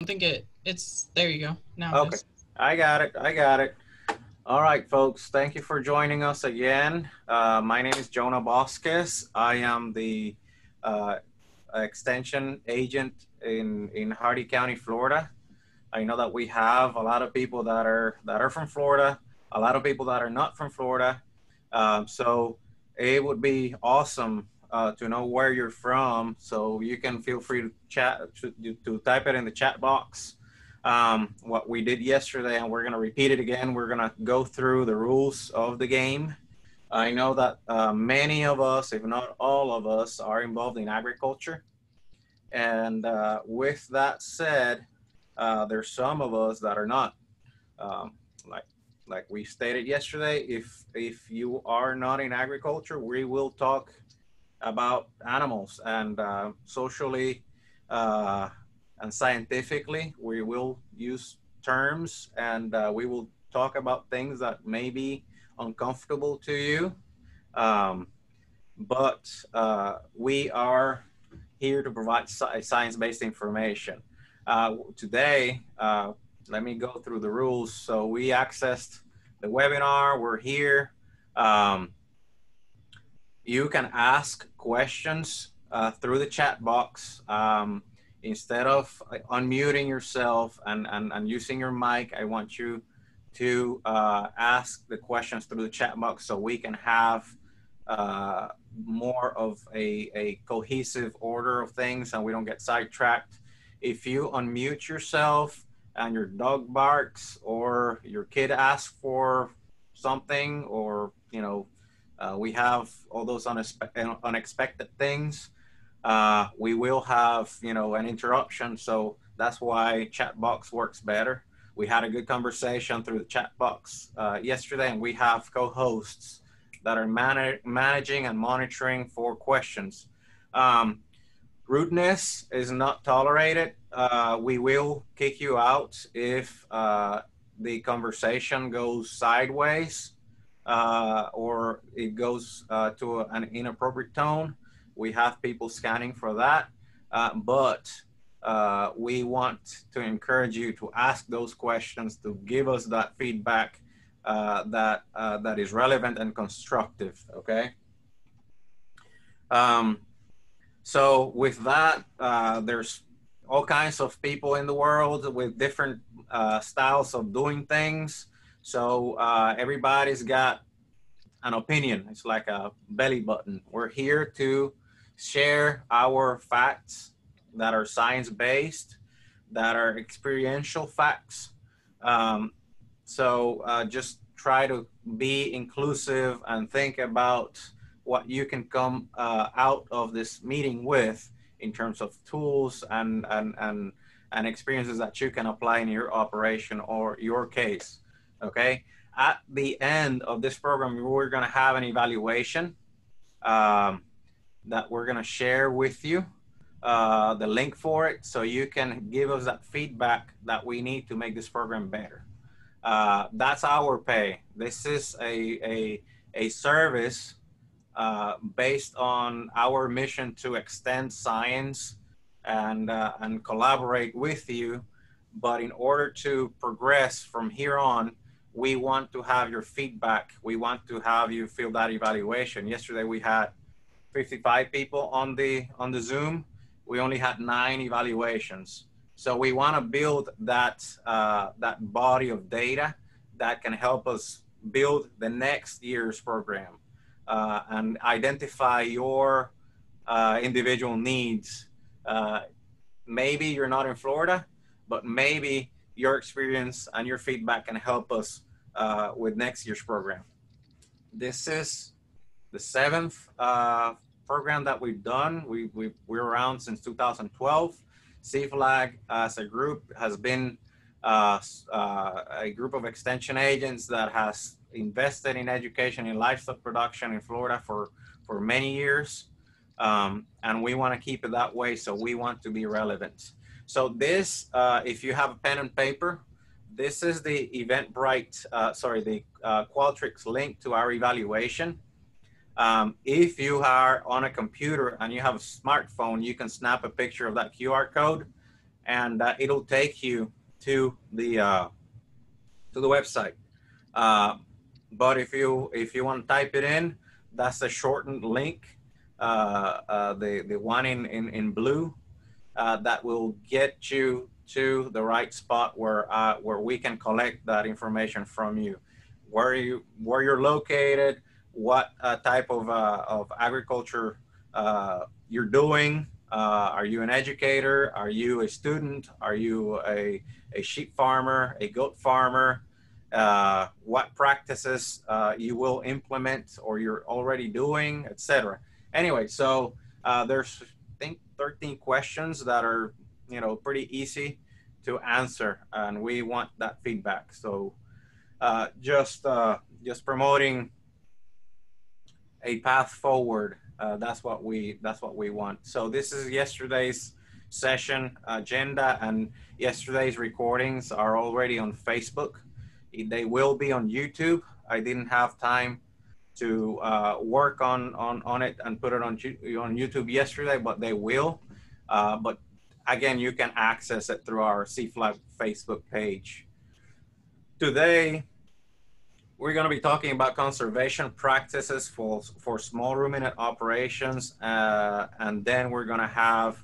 don't think it's there you go. Now it Okay, is. I got it. I got it. All right, folks. Thank you for joining us again. My name is Jonah Bosques. I am the uh, extension agent in Hardy County, Florida. I know that we have a lot of people that are from Florida, a lot of people that are not from Florida. So it would be awesome to know where you're from. So you can feel free to chat to type it in the chat box. What we did yesterday, and we're going to repeat it again. We're going to go through the rules of the game. I know that many of us, if not all of us, are involved in agriculture. And with that said, there's some of us that are not. Um, like like we stated yesterday, if you are not in agriculture, we will talk about animals and socially uh, and scientifically. We will use terms and we will talk about things that may be uncomfortable to you. Um, but we are here to provide science-based information. Today, let me go through the rules. So we accessed the webinar. We're here. Um, you can ask questions through the chat box. Instead of unmuting yourself and using your mic, I want you to ask the questions through the chat box so we can have uh, more of a cohesive order of things and we don't get sidetracked. If you unmute yourself and your dog barks or your kid asks for something, or we have all those unexpected things, we will have an interruption. So that's why chat box works better. We had a good conversation through the chat box yesterday, and we have co-hosts that are managing and monitoring for questions. Um, Rudeness is not tolerated. We will kick you out if the conversation goes sideways or it goes to an inappropriate tone. We have people scanning for that. But we want to encourage you to ask those questions, to give us that feedback that is relevant and constructive, okay? Um, so with that, there's all kinds of people in the world with different styles of doing things. So everybody's got an opinion. It's like a belly button. We're here to share our facts that are science-based, that are experiential facts. Um, so just try to be inclusive and think about what you can come out of this meeting with in terms of tools and experiences that you can apply in your operation or your case. Okay. At the end of this program, we're going to have an evaluation um, that we're going to share with you, the link for it, so you can give us that feedback that we need to make this program better. That's our pay. This is a service based on our mission to extend science and collaborate with you. But in order to progress from here on, we want to have your feedback. We want to have you fill that evaluation. Yesterday we had 55 people on the Zoom. We only had 9 evaluations. So we want to build that body of data that can help us build the next year's program and identify your individual needs. Uh, Maybe you're not in Florida, but maybe your experience and your feedback can help us with next year's program. This is the 7th program that we've done. We're around since 2012. CFLAG as a group has been a group of extension agents that has invested in education in livestock production in Florida for many years. And we want to keep it that way, so we want to be relevant. So this, if you have a pen and paper, this is the Eventbrite, the Qualtrics link to our evaluation. If you are on a computer and you have a smartphone, you can snap a picture of that QR code and it'll take you to the website. But if you want to type it in, that's a shortened link. The one in blue that will get you to the right spot where we can collect that information from you, where you're located, what type of agriculture you're doing. Are you an educator? Are you a student? Are you a sheep farmer, a goat farmer? What practices you will implement or you're already doing, etc. Anyway, so there's, I think, 13 questions that are, you know, pretty easy to answer, and we want that feedback. So just promoting a path forward. That's what we want. So this is yesterday's session agenda, and yesterday's recordings are already on Facebook. They will be on YouTube. I didn't have time to work on it and put it on YouTube yesterday, but they will. But again, you can access it through our CFLAG Facebook page. Today, we're going to be talking about conservation practices for small ruminant operations, and then we're going to have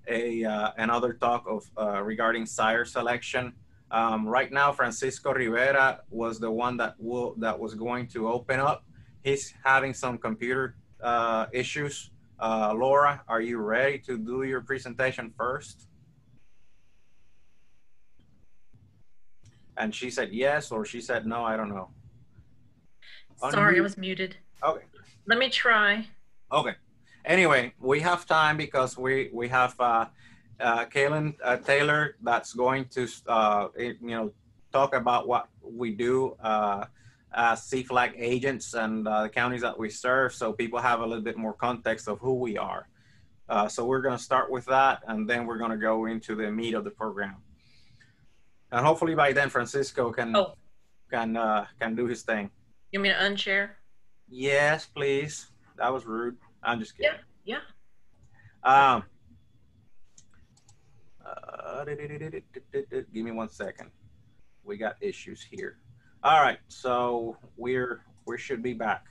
another talk of regarding sire selection. Right now, Francisco Rivera was the one that was going to open up. He's having some computer issues. Laura, are you ready to do your presentation first? And she said yes, or she said no, I don't know. Sorry, I was muted. Okay. Let me try. Okay. Anyway, we have time because we have Kaylin Taylor that's going to talk about what we do as CFLAG agents and the counties that we serve, so people have a little bit more context of who we are. So we're going to start with that, and then we're going to go into the meat of the program. And hopefully by then Francisco can do his thing. You mean to unshare? Yes, please. That was rude. I'm just kidding. Yeah. Give me 1 second. We got issues here. All right, so we should be back.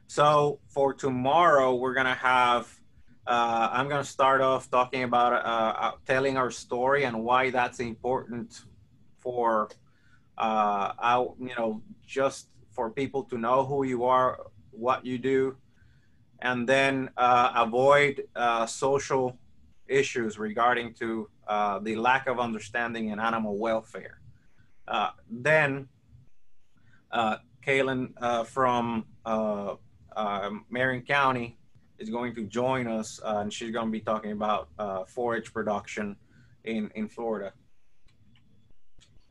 So for tomorrow, we're gonna have. I'm gonna start off talking about telling our story and why that's important for just for people to know who you are, what you do, and then avoid social issues regarding to the lack of understanding in animal welfare. Then Kaylin from Marion County is going to join us, and she's going to be talking about forage production in Florida.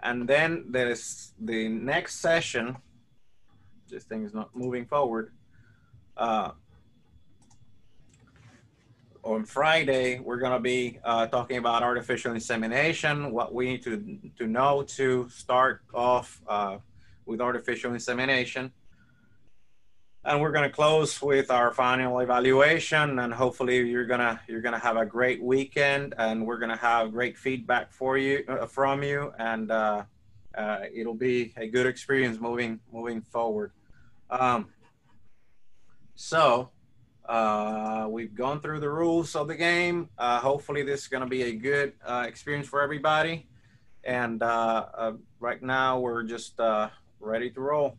And then there's the next session. This thing is not moving forward. On Friday, we're going to be talking about artificial insemination, what we need to know to start off with artificial insemination. And we're going to close with our final evaluation, and hopefully you're gonna have a great weekend, and we're gonna have great feedback for you from you, and it'll be a good experience moving forward. So we've gone through the rules of the game. Hopefully this is going to be a good experience for everybody. And right now we're just ready to roll.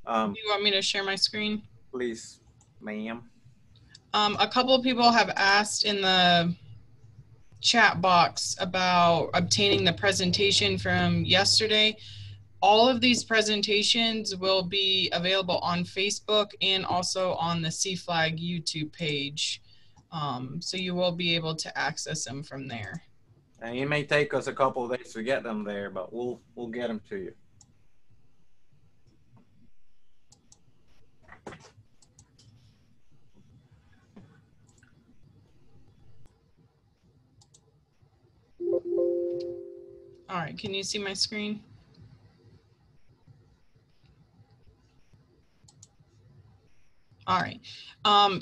You want me to share my screen? Please, ma'am. A couple of people have asked in the chat box about obtaining the presentation from yesterday. All of these presentations will be available on Facebook and also on the CFLAG YouTube page. So you will be able to access them from there. And it may take us a couple of days to get them there, but we'll get them to you. All right, can you see my screen? All right,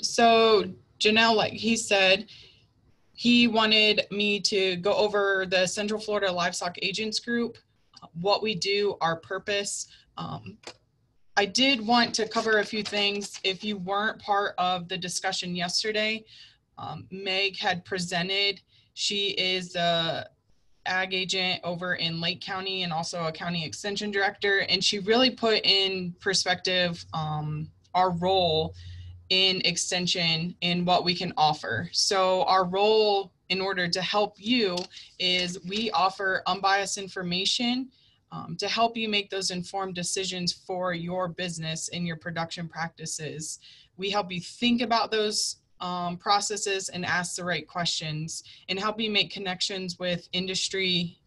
so Janelle, like he said, He wanted me to go over the Central Florida Livestock Agents Group, what we do, our purpose. I did want to cover a few things. If you weren't part of the discussion yesterday, Meg had presented. She is the ag agent over in Lake County and also a county extension director. And she really put in perspective our role in extension and what we can offer. So our role in order to help you is we offer unbiased information to help you make those informed decisions for your business and your production practices. We help you think about those processes and ask the right questions, and help you make connections with industry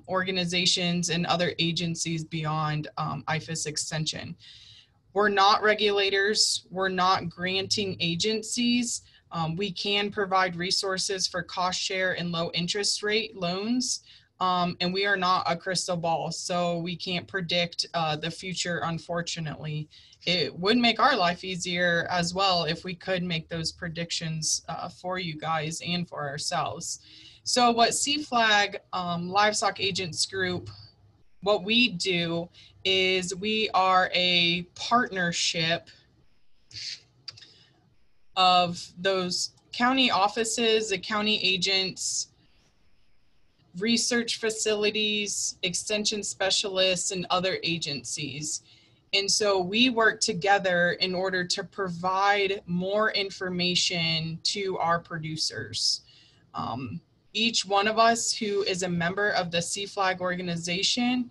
organizations and other agencies beyond IFAS extension. We're not regulators, we're not granting agencies. We can provide resources for cost share and low interest rate loans. And we are not a crystal ball, so we can't predict the future, unfortunately. It would make our life easier as well if we could make those predictions for you guys and for ourselves. So what CFLAG Livestock Agents Group, what we do is we are a partnership of those county offices, the county agents, research facilities, extension specialists, and other agencies. And so we work together in order to provide more information to our producers. Each one of us who is a member of the CFLAG organization,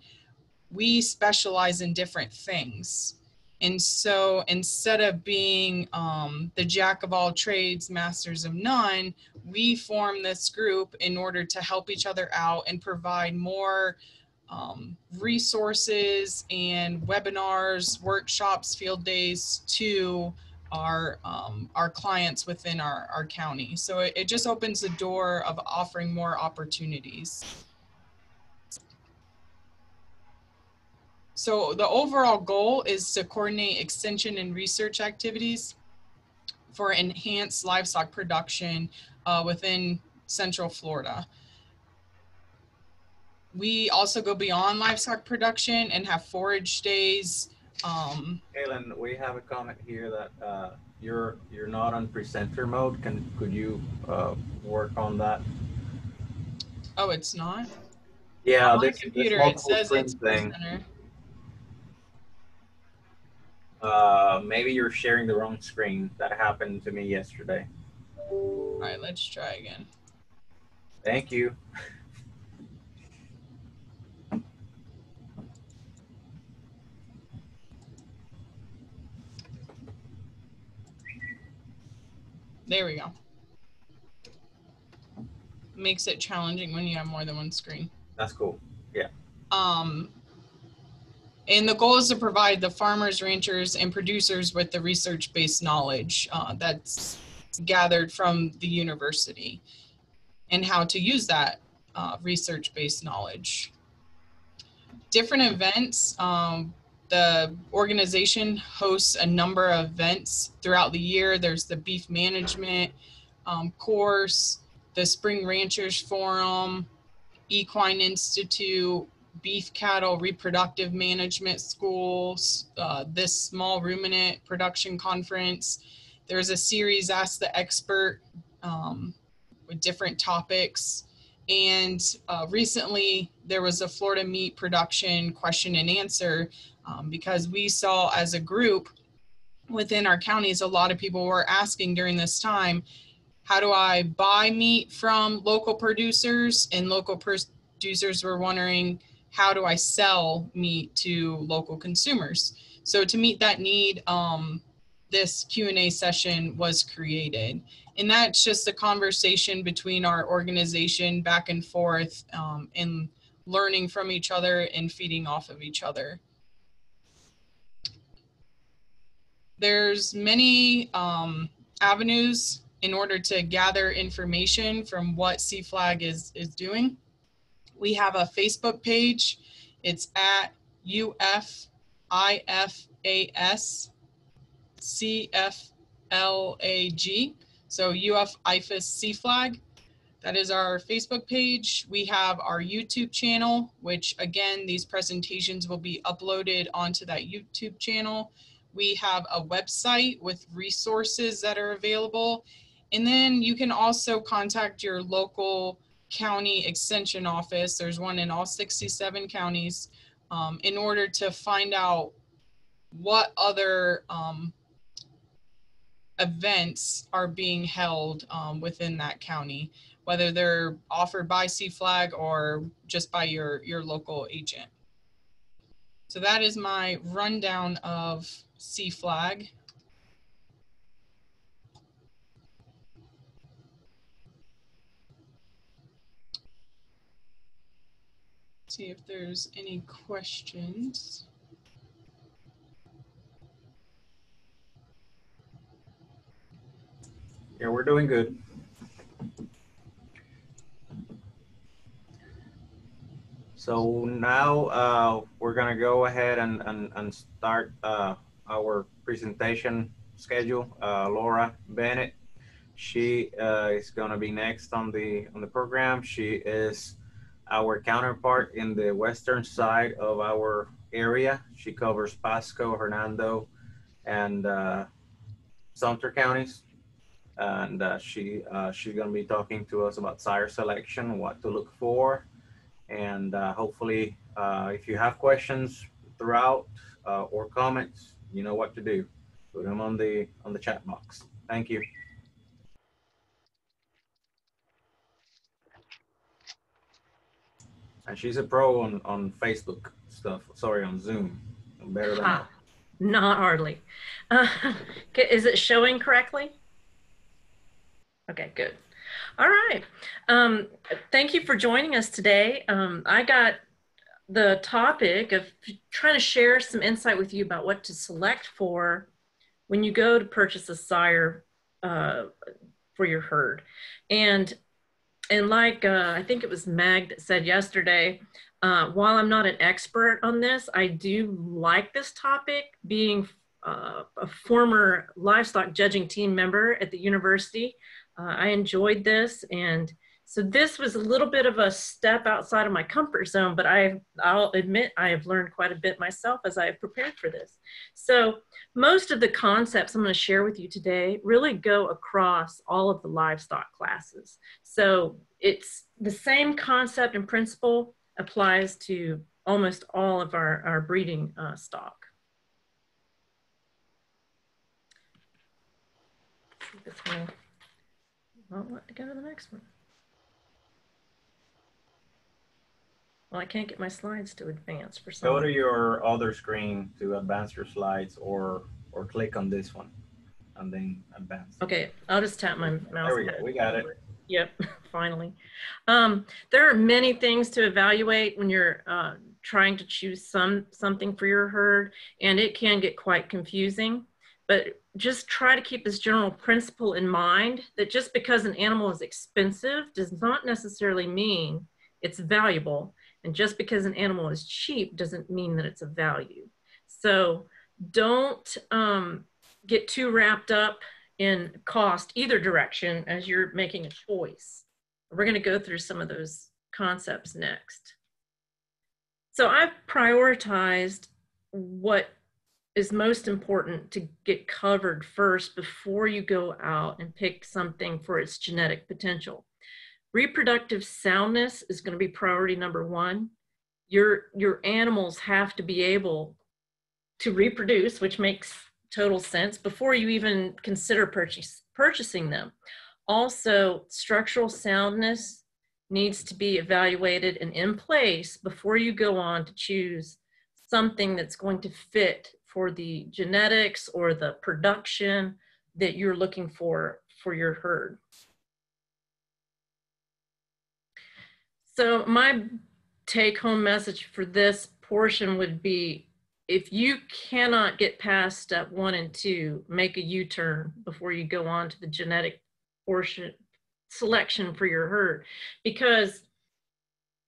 we specialize in different things. And so instead of being the jack of all trades, masters of none, we form this group in order to help each other out and provide more resources and webinars, workshops, field days to our clients within our county. So it just opens the door of offering more opportunities. So the overall goal is to coordinate extension and research activities for enhanced livestock production within Central Florida. We also go beyond livestock production and have forage days. Kaylin, we have a comment here that you're not on presenter mode. Could you work on that? Oh, it's not? Yeah, on my this computer it says it's presenter. Maybe you're sharing the wrong screen. That happened to me yesterday. All right, let's try again. Thank you. There we go. Makes it challenging when you have more than one screen. That's cool. Yeah. And the goal is to provide the farmers, ranchers, and producers with the research-based knowledge that's gathered from the university and how to use that research-based knowledge. Different events. The organization hosts a number of events throughout the year. There's the beef management course, the Spring Ranchers Forum, Equine Institute, beef cattle reproductive management schools, this small ruminant production conference. There's a series Ask the Expert with different topics. And recently there was a Florida meat production question and answer because we saw as a group within our counties, a lot of people were asking during this time, how do I buy meat from local producers? And local producers were wondering, how do I sell meat to local consumers? So to meet that need, this Q&A session was created. And that's just a conversation between our organization back and forth and learning from each other and feeding off of each other. There's many avenues in order to gather information from what CFLAG is doing. We have a Facebook page. It's at UFIFAS CFLAG. So UFIFAS CFLAG. That is our Facebook page. We have our YouTube channel, which again, these presentations will be uploaded onto that YouTube channel. We have a website with resources that are available. And then you can also contact your local county extension office. There's one in all 67 counties in order to find out what other events are being held within that county, whether they're offered by CFLAG or just by your local agent. So that is my rundown of CFLAG. See if there's any questions. Yeah, we're doing good. So now we're gonna go ahead and start our presentation schedule. Laura Bennett, she is gonna be next on the program. She is our counterpart in the western side of our area. She covers Pasco, Hernando, and Sumter counties. And she's gonna be talking to us about sire selection, what to look for. And hopefully, if you have questions throughout or comments, you know what to do. Put them on the chat box. Thank you. And she's a pro on Facebook stuff. Sorry, on Zoom. Better than that. Not hardly. Is it showing correctly? Okay, good. All right. Thank you for joining us today. I got the topic of trying to share some insight with you about what to select for when you go to purchase a sire for your herd. And like I think it was Meg that said yesterday, while I'm not an expert on this, I do like this topic. Being a former livestock judging team member at the university, I enjoyed this, and so this was a little bit of a step outside of my comfort zone, but I'll admit I have learned quite a bit myself as I have prepared for this. So most of the concepts I'm going to share with you today really go across all of the livestock classes. So it's the same concept and principle applies to almost all of our breeding stock. This one. Well, let me go to the next one. Well, I can't get my slides to advance for some reason. Go to your other screen to advance your slides, or click on this one and then advance. Okay, I'll just tap my mouse. There we go. We got it. Yep, finally. There are many things to evaluate when you're trying to choose something for your herd, and it can get quite confusing. But just try to keep this general principle in mind that just because an animal is expensive does not necessarily mean it's valuable. And just because an animal is cheap doesn't mean that it's a value. So don't get too wrapped up in cost either direction as you're making a choice. We're going to go through some of those concepts next. So I've prioritized what is most important to get covered first before you go out and pick something for its genetic potential. Reproductive soundness is going to be priority number one. Your animals have to be able to reproduce, which makes total sense, before you even consider purchasing them. Also, structural soundness needs to be evaluated and in place before you go on to choose something that's going to fit for the genetics or the production that you're looking for your herd. So my take-home message for this portion would be, if you cannot get past step 1 and 2, make a U-turn before you go on to the genetic portion selection for your herd, because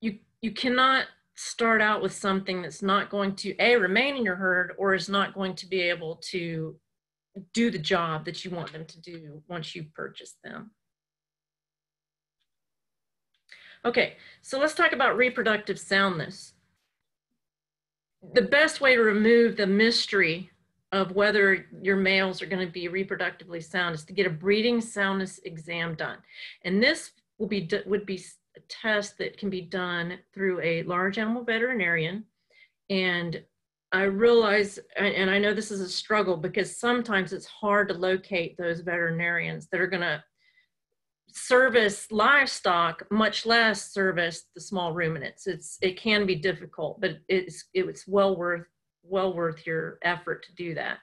you cannot start out with something that's not going to remain in your herd, or is not going to be able to do the job that you want them to do once you purchase them. Okay, so let's talk about reproductive soundness. The best way to remove the mystery of whether your males are going to be reproductively sound is to get a breeding soundness exam done. And this would be a test that can be done through a large animal veterinarian. And I realize, and I know this is a struggle because sometimes it's hard to locate those veterinarians that are going to service livestock, much less service the small ruminants. It can be difficult, but it's well worth your effort to do that.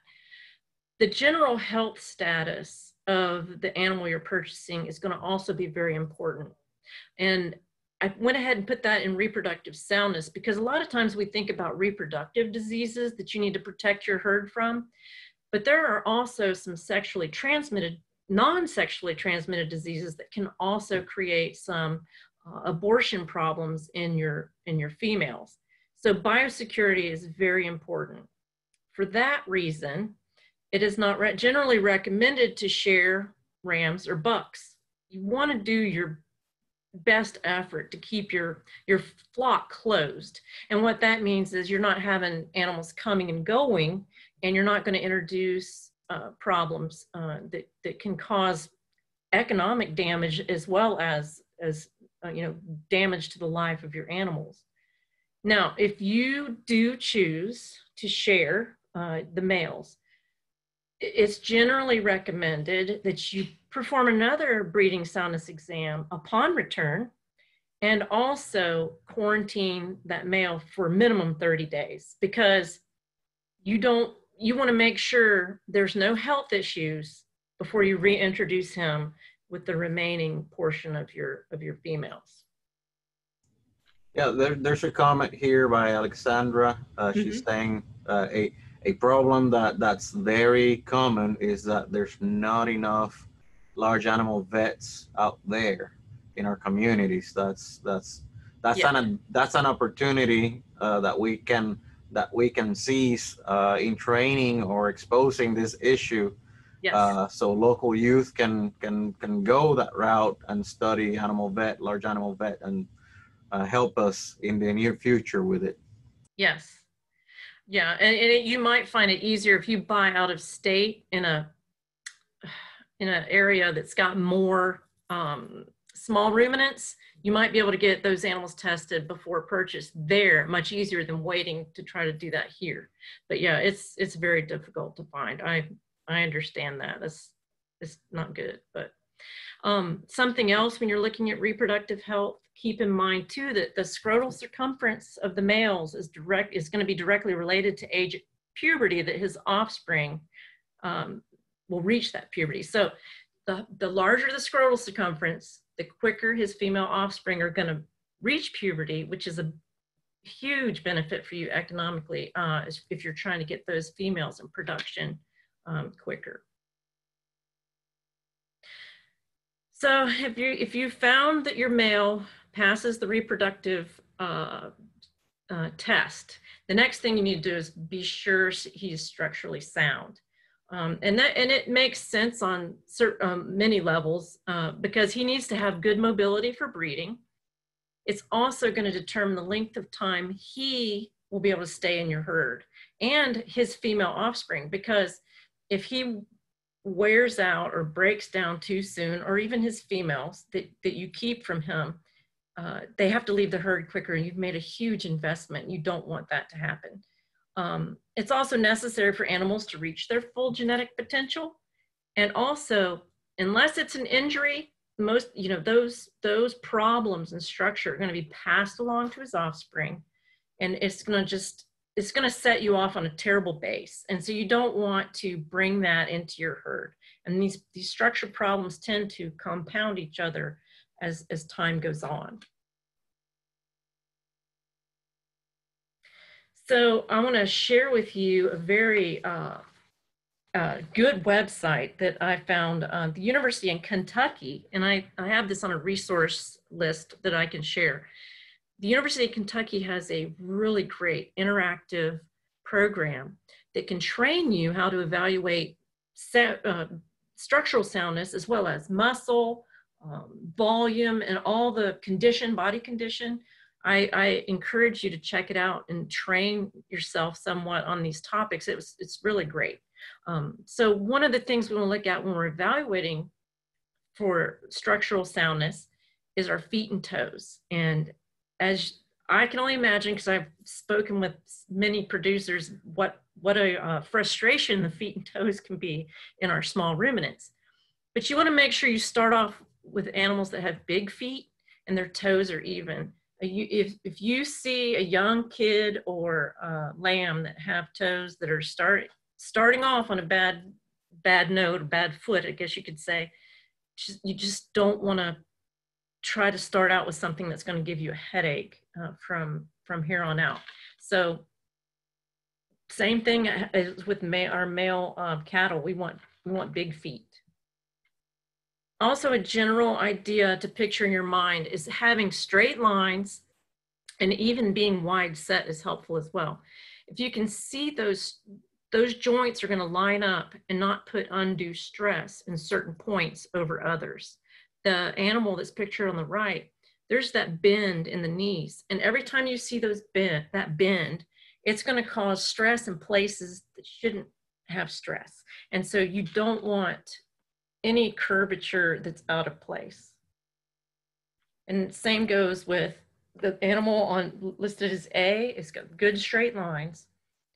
The general health status of the animal you're purchasing is going to also be very important. And I went ahead and put that in reproductive soundness because a lot of times we think about reproductive diseases that you need to protect your herd from, but there are also some sexually transmitted, non-sexually transmitted diseases that can also create some abortion problems in your females. So biosecurity is very important. For that reason, it is not generally recommended to share rams or bucks. You want to do your best effort to keep your flock closed. And what that means is you're not having animals coming and going, and you're not going to introduce problems that can cause economic damage as well as damage to the life of your animals. Now, if you do choose to share the males, it's generally recommended that you perform another breeding soundness exam upon return and also quarantine that male for minimum 30 days because you want to make sure there's no health issues before you reintroduce him with the remaining portion of your females. Yeah, there's a comment here by Alexandra. She's saying a problem that's very common is that there's not enough large animal vets out there in our communities. That's an opportunity that we can seize in training or exposing this issue. Yes. So local youth can go that route and study large animal vet, and help us in the near future with it. Yes. Yeah, and you might find it easier if you buy out of state in an area that's got more small ruminants. You might be able to get those animals tested before purchase there, much easier than waiting to try to do that here. But yeah, it's very difficult to find. I understand that. It's not good. But something else when you're looking at reproductive health, keep in mind too that the scrotal circumference of the males is going to be directly related to age puberty, that his offspring will reach that puberty. So the larger the scrotal circumference, the quicker his female offspring are going to reach puberty, which is a huge benefit for you economically if you're trying to get those females in production quicker. So if you found that your male passes the reproductive test, the next thing you need to do is be sure he's structurally sound. And it makes sense on many levels because he needs to have good mobility for breeding. It's also going to determine the length of time he will be able to stay in your herd and his female offspring, because if he wears out or breaks down too soon, or even his females that you keep from him, they have to leave the herd quicker, and you've made a huge investment. You don't want that to happen. It's also necessary for animals to reach their full genetic potential. And also, unless it's an injury, those problems and structure are going to be passed along to his offspring, and it's going to set you off on a terrible base. And so you don't want to bring that into your herd. And these structure problems tend to compound each other as time goes on. So I want to share with you a very good website that I found on the University in Kentucky. And I have this on a resource list that I can share. The University of Kentucky has a really great interactive program that can train you how to evaluate structural soundness as well as muscle, volume and all the condition, body condition, I encourage you to check it out and train yourself somewhat on these topics. It's really great. So one of the things we want to look at when we're evaluating for structural soundness is our feet and toes. And as I can only imagine, because I've spoken with many producers, what a frustration the feet and toes can be in our small ruminants. But you want to make sure you start off with animals that have big feet and their toes are even. If you see a young kid or a lamb that have toes that are starting off on a bad note, or bad foot, I guess you could say, you just don't want to try to start out with something that's going to give you a headache from here on out. So same thing as with our male cattle. We want big feet. Also, a general idea to picture in your mind is having straight lines, and even being wide set is helpful as well. If you can see those joints are going to line up and not put undue stress in certain points over others. The animal that's pictured on the right, there's that bend in the knees, and every time you see that bend, it's going to cause stress in places that shouldn't have stress. And so you don't want any curvature that's out of place. And same goes with the animal listed as A. It's got good straight lines.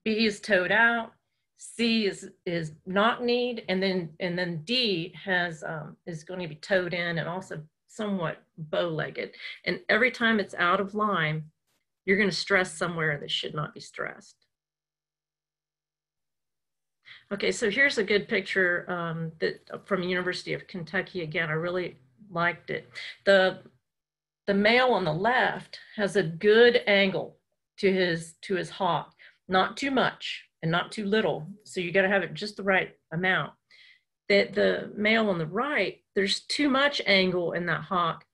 B is toed out. C is knock-kneed, and then D is going to be toed in and also somewhat bow-legged. And every time it's out of line, you're going to stress somewhere that should not be stressed. Okay, so here's a good picture from the University of Kentucky. Again, I really liked it. The male on the left has a good angle to his hock, not too much and not too little. So you got to have it just the right amount. The male on the right, there's too much angle in that hock.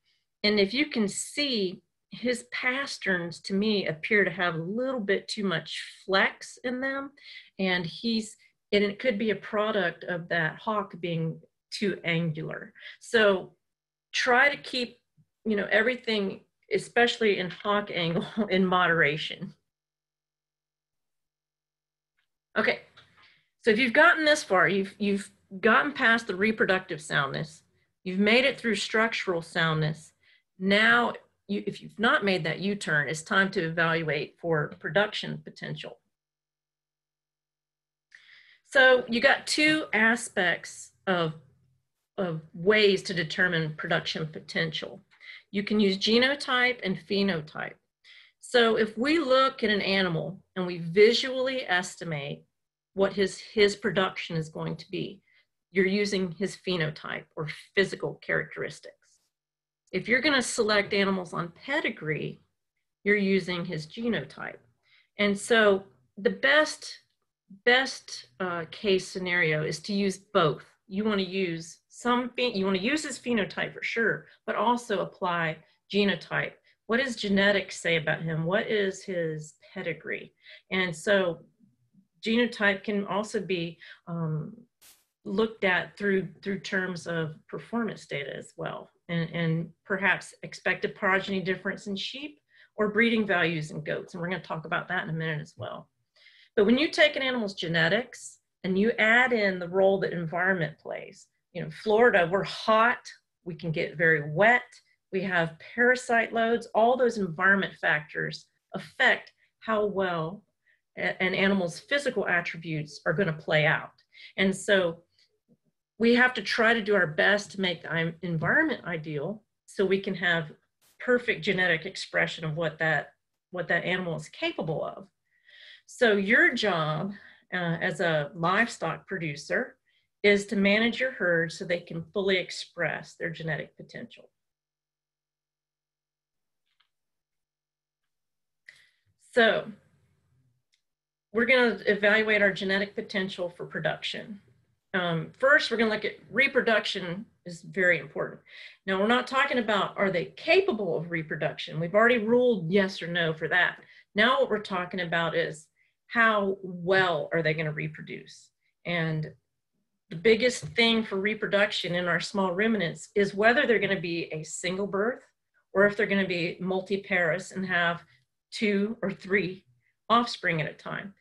And if you can see, his pasterns to me appear to have a little bit too much flex in them. And it could be a product of that hock being too angular. So try to keep, everything, especially in hock angle, in moderation. Okay, so if you've gotten this far, you've gotten past the reproductive soundness, you've made it through structural soundness. Now, if you've not made that U-turn, it's time to evaluate for production potential. So you got two aspects of ways to determine production potential. You can use genotype and phenotype. So if we look at an animal and we visually estimate what his production is going to be, you're using his phenotype or physical characteristics. If you're going to select animals on pedigree, you're using his genotype. And so the best case scenario is to use both. You want to use his phenotype for sure, but also apply genotype. What does genetics say about him? What is his pedigree? And so genotype can also be looked at through terms of performance data as well, and perhaps expected progeny difference in sheep or breeding values in goats. And we're going to talk about that in a minute as well. But when you take an animal's genetics and you add in the role that environment plays, Florida, we're hot, we can get very wet, we have parasite loads, all those environment factors affect how well an animal's physical attributes are going to play out. And so we have to try to do our best to make the environment ideal so we can have perfect genetic expression of what that animal is capable of. So your job as a livestock producer is to manage your herd so they can fully express their genetic potential. So we're going to evaluate our genetic potential for production. First, we're going to look at reproduction is very important. Now, we're not talking about are they capable of reproduction. We've already ruled yes or no for that. Now what we're talking about is how well are they going to reproduce? And the biggest thing for reproduction in our small ruminants is whether they're going to be a single birth or if they're going to be multiparous and have 2 or 3 offspring at a time.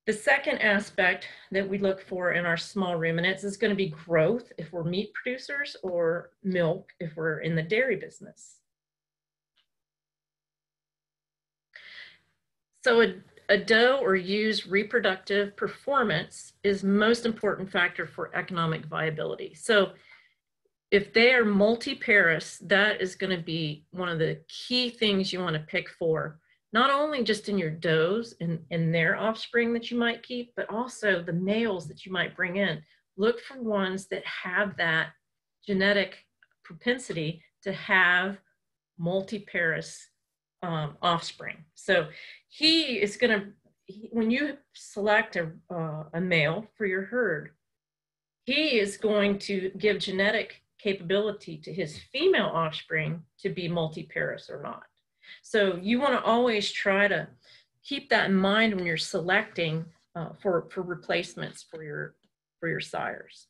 The second aspect that we look for in our small ruminants is going to be growth if we're meat producers, or milk if we're in the dairy business. So a doe or ewe's reproductive performance is most important factor for economic viability. So if they are multiparous, that is going to be one of the key things you want to pick for, not only just in your does and their offspring that you might keep, but also the males that you might bring in. Look for ones that have that genetic propensity to have multiparous offspring. So he is going to, when you select a male for your herd, he is going to give genetic capability to his female offspring to be multiparous or not. So you want to always try to keep that in mind when you're selecting for replacements for your sires.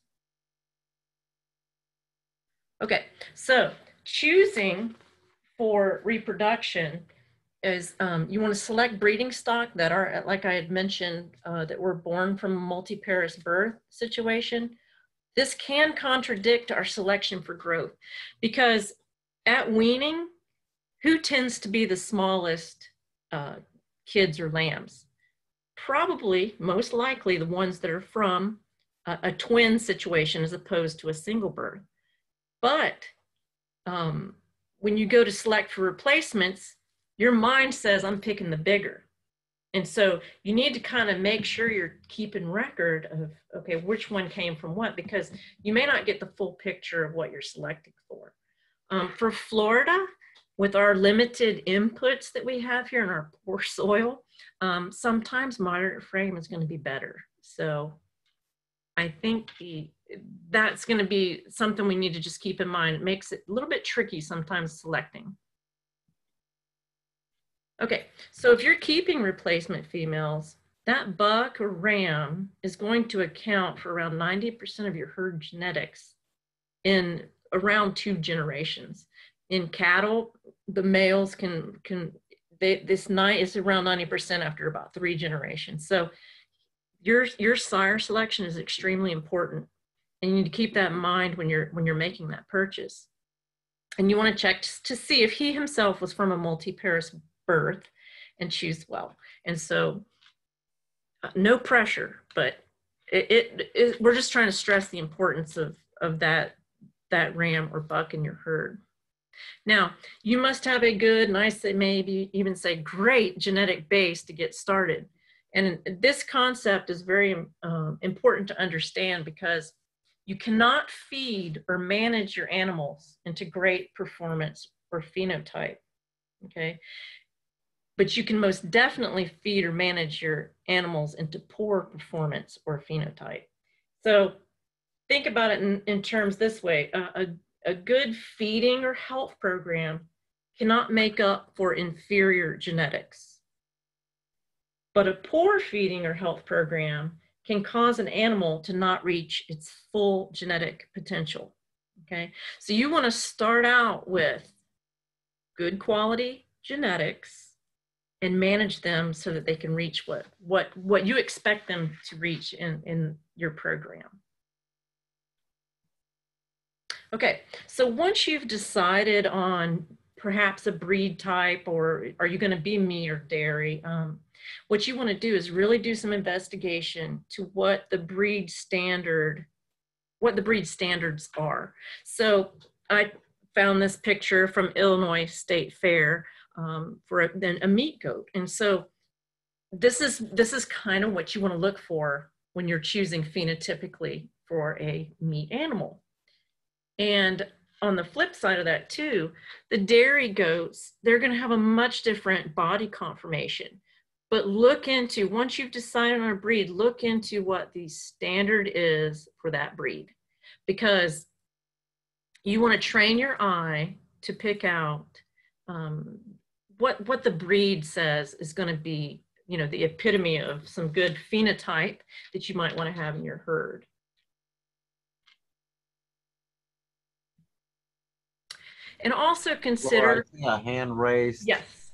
Okay, so choosing for reproduction is you want to select breeding stock that are, like I had mentioned, that were born from a multiparous birth situation. This can contradict our selection for growth, because at weaning, who tends to be the smallest kids or lambs? Probably, most likely, the ones that are from a twin situation as opposed to a single birth. But when you go to select for replacements, your mind says, I'm picking the bigger. And so you need to kind of make sure you're keeping record of, okay, which one came from what, because you may not get the full picture of what you're selecting for. For Florida, with our limited inputs that we have here in our poor soil, sometimes moderate frame is going to be better. So I think that's going to be something we need to just keep in mind. It makes it a little bit tricky sometimes selecting. Okay, so if you're keeping replacement females, that buck or ram is going to account for around 90% of your herd genetics in around 2 generations. In cattle, the males this night is around 90% after about 3 generations. So your sire selection is extremely important, and you need to keep that in mind when you're making that purchase. And you want to check to see if he himself was from a multiparous birth and choose well. And so no pressure, but we're just trying to stress the importance of that ram or buck in your herd. Now, you must have a good, and I say maybe even say great genetic base to get started. And this concept is very important to understand, because you cannot feed or manage your animals into great performance or phenotype, okay? But you can most definitely feed or manage your animals into poor performance or phenotype. So think about it in terms this way. A good feeding or health program cannot make up for inferior genetics. But a poor feeding or health program can cause an animal to not reach its full genetic potential, okay? So you want to start out with good quality genetics and manage them so that they can reach what you expect them to reach in your program. Okay, so once you've decided on perhaps a breed type, or are you going to be meat or dairy, what you want to do is really do some investigation to what the breed standards are. So I found this picture from Illinois State Fair for a meat goat. And so this is kind of what you want to look for when you're choosing phenotypically for a meat animal. And on the flip side of that too, the dairy goats, they're going to have a much different body conformation. But look into, once you've decided on a breed, look into what the standard is for that breed, because you want to train your eye to pick out what the breed says is going to be, you know, the epitome of some good phenotype that you might want to have in your herd. And also Well, I consider, see a hand raised. yes.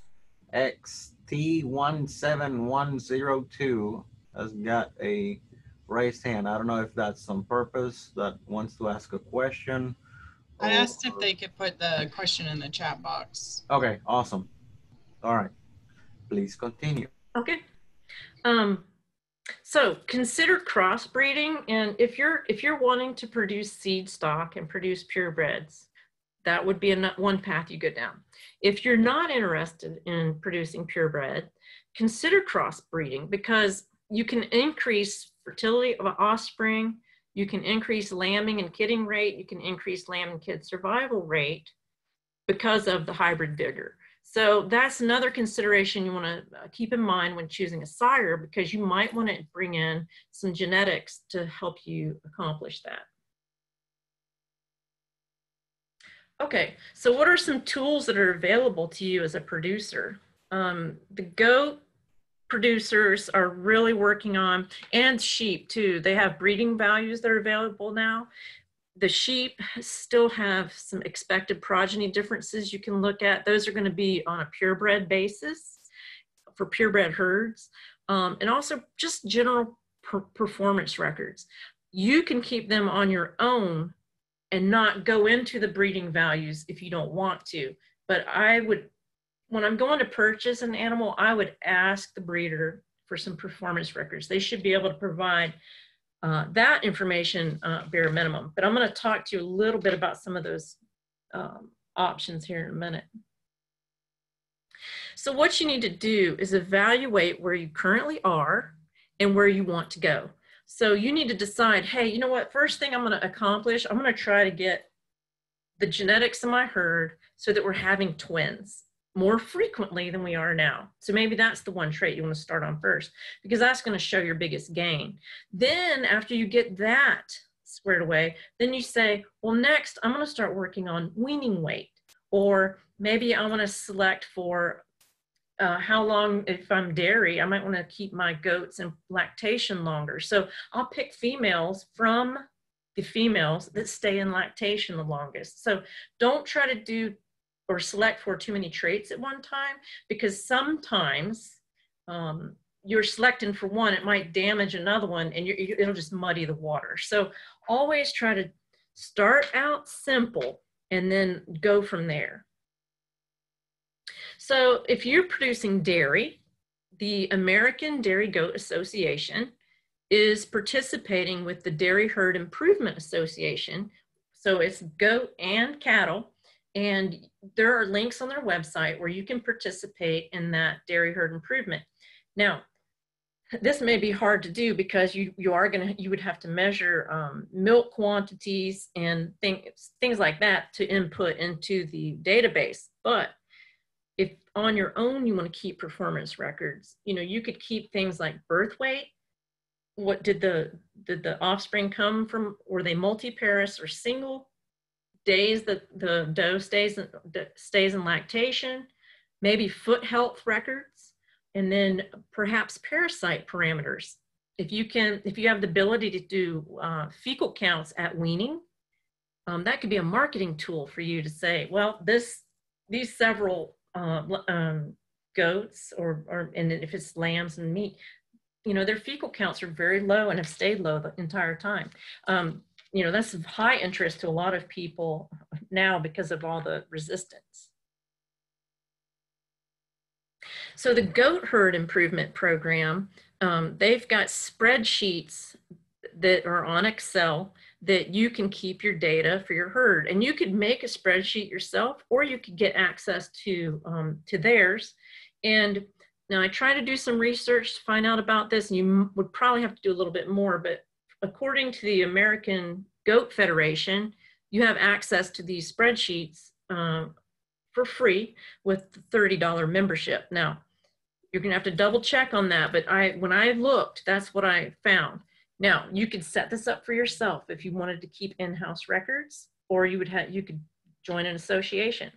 XT17102 has got a raised hand. I don't know if that's on purpose, that wants to ask a question. I asked if they could put the question in the chat box. Okay, awesome. All right, please continue. Okay. So consider crossbreeding, and if you're wanting to produce seed stock and produce purebreds, that would be one path you go down. If you're not interested in producing purebred, consider crossbreeding, because you can increase fertility of offspring, you can increase lambing and kidding rate, you can increase lamb and kid survival rate because of the hybrid vigor. So that's another consideration you want to keep in mind when choosing a sire, because you might want to bring in some genetics to help you accomplish that. Okay, so what are some tools that are available to you as a producer? The goat producers are really working on, and sheep too, they have breeding values that are available now. The sheep still have some expected progeny differences you can look at. Those are going to be on a purebred basis for purebred herds, and also just general performance records. You can keep them on your own and not go into the breeding values if you don't want to. But I would, when I'm going to purchase an animal, I would ask the breeder for some performance records. They should be able to provide that information bare minimum. But I'm going to talk to you a little bit about some of those options here in a minute. So what you need to do is evaluate where you currently are and where you want to go. So you need to decide, hey, you know what, first thing I'm going to accomplish, I'm going to try to get the genetics of my herd so that we're having twins more frequently than we are now. So maybe that's the one trait you want to start on first, because that's going to show your biggest gain. Then after you get that squared away, then you say, well, next I'm going to start working on weaning weight, or maybe I want to select for how long, if I'm dairy, I might want to keep my goats in lactation longer. So I'll pick females from the females that stay in lactation the longest. So don't try to do or select for too many traits at one time, because sometimes you're selecting for one, it might damage another one, and it'll just muddy the water. So always try to start out simple and then go from there. So if you're producing dairy, the American Dairy Goat Association is participating with the Dairy Herd Improvement Association. So it's goat and cattle. And there are links on their website where you can participate in that dairy herd improvement. Now, this may be hard to do because you would have to measure milk quantities and things like that to input into the database. But if on your own you want to keep performance records, you know, you could keep things like birth weight. What did the offspring come from? Were they multiparous or single? Days that the doe stays in lactation, maybe foot health records, and then perhaps parasite parameters. If you have the ability to do fecal counts at weaning, that could be a marketing tool for you to say, well, these several goats, and if it's lambs and meat, you know, their fecal counts are very low and have stayed low the entire time. You know, that's of high interest to a lot of people now because of all the resistance. So the Goat Herd Improvement Program, they've got spreadsheets that are on Excel that you can keep your data for your herd. And you could make a spreadsheet yourself, or you could get access to theirs. And now I try to do some research to find out about this, and you would probably have to do a little bit more, but according to the American Goat Federation, you have access to these spreadsheets for free with the $30 membership. Now, you're gonna have to double check on that, but when I looked, that's what I found. Now, you could set this up for yourself if you wanted to keep in-house records, or you could join an association.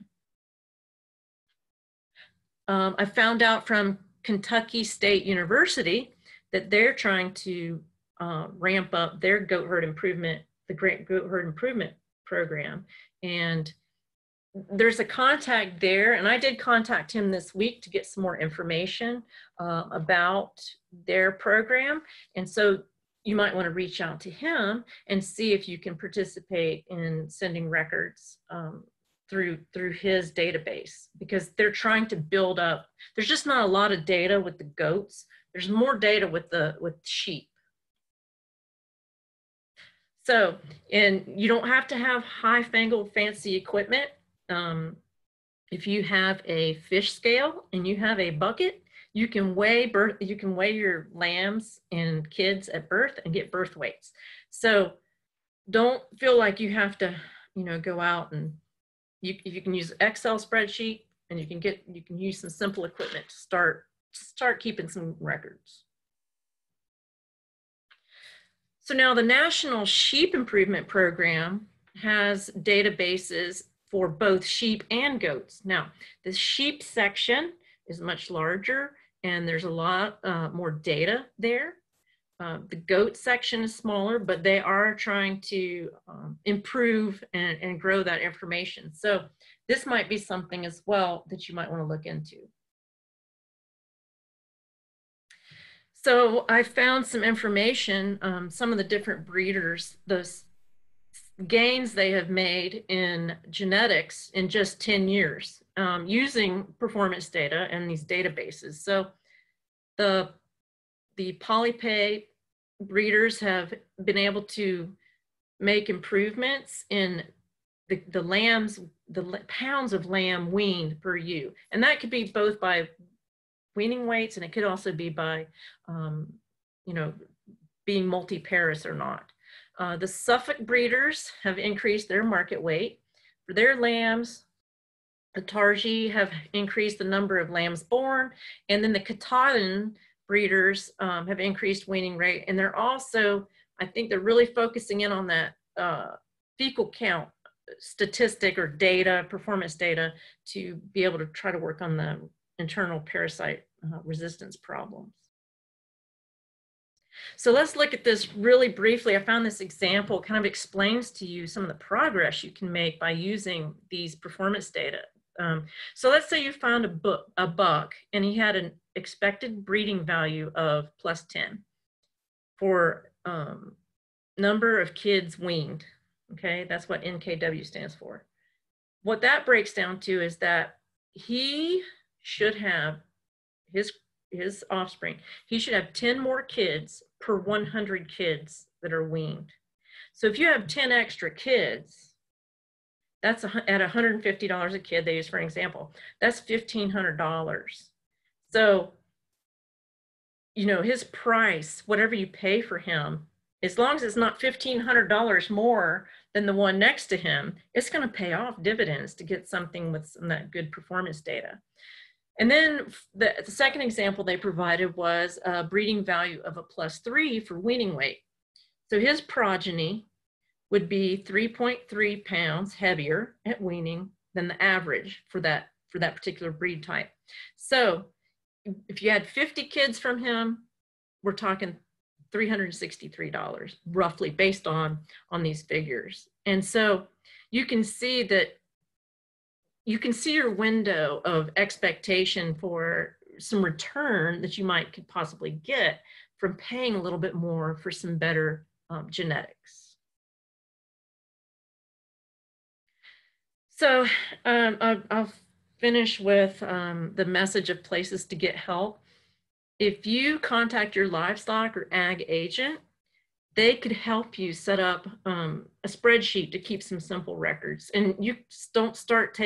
I found out from Kentucky State University that they're trying to ramp up their goat herd improvement, the Great Goat Herd Improvement Program. And there's a contact there, and I did contact him this week to get some more information about their program. And so you might want to reach out to him and see if you can participate in sending records through his database, because they're trying to build up. There's just not a lot of data with the goats. There's more data with sheep. So, and you don't have to have high-fangled fancy equipment. If you have a fish scale and you have a bucket, you can weigh your lambs and kids at birth and get birth weights. So don't feel like you have to, go out, and you can use Excel spreadsheet, and you can use some simple equipment to start keeping some records. So now the National Sheep Improvement Program has databases for both sheep and goats. Now, the sheep section is much larger, and there's a lot more data there. The goat section is smaller, but they are trying to improve and grow that information. So this might be something as well that you might want to look into. So I found some information, some of the different breeders, those gains they have made in genetics in just 10 years using performance data and these databases. So the polypay breeders have been able to make improvements in the pounds of lamb weaned per ewe. And that could be both by weaning weights, and it could also be by, being multi-parous or not. The Suffolk breeders have increased their market weight for their lambs. The Targhee have increased the number of lambs born, and then the Katahdin breeders have increased weaning rate, and they're also, I think they're really focusing in on that fecal count statistic or data, performance data, to be able to try to work on the internal parasite resistance problems. So let's look at this really briefly. I found this example kind of explains to you some of the progress you can make by using these performance data. So let's say you found a buck and he had an expected breeding value of +10 for number of kids weaned. Okay, that's what NKW stands for. What that breaks down to is that he should have his offspring. He should have 10 more kids per 100 kids that are weaned. So if you have 10 extra kids, that's at $150 a kid, they use for an example, that's $1,500. So, his price, whatever you pay for him, as long as it's not $1,500 more than the one next to him, it's going to pay off dividends to get something with some of that good performance data. And then the second example they provided was a breeding value of a +3 for weaning weight. So his progeny would be 3.3 pounds heavier at weaning than the average for that particular breed type. So if you had 50 kids from him, we're talking $363 roughly, based on these figures. And so you can see that you can see your window of expectation for some return that you could possibly get from paying a little bit more for some better genetics. So I'll finish with the message of places to get help. If you contact your livestock or ag agent, they could help you set up a spreadsheet to keep some simple records. And you don't start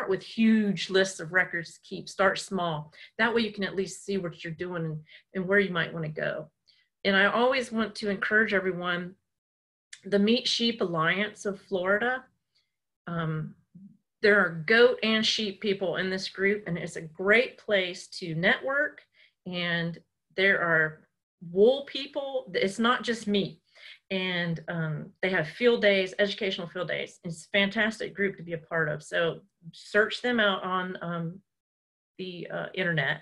with huge lists of records to keep. Start small. That way you can at least see what you're doing and where you might want to go. And I always want to encourage everyone, the Meat Sheep Alliance of Florida, there are goat and sheep people in this group, and it's a great place to network. And there are wool people. It's not just meat. And they have field days, educational field days. It's a fantastic group to be a part of. So search them out on the internet.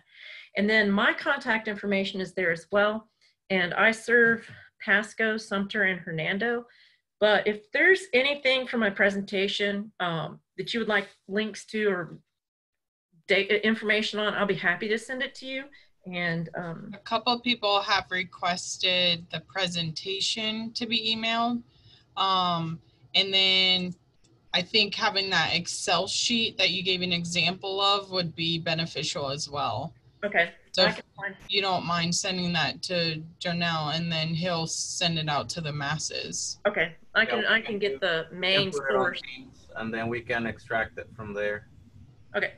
And then my contact information is there as well. And I serve Pasco, Sumter, and Hernando. But if there's anything from my presentation that you would like links to or data information on, I'll be happy to send it to you. And a couple of people have requested the presentation to be emailed. And then I think having that Excel sheet that you gave an example of would be beneficial as well. okay. So if you don't mind sending that to Jonelle, and then he'll send it out to the masses. Okay, I can get the main source. And then we can extract it from there. Okay.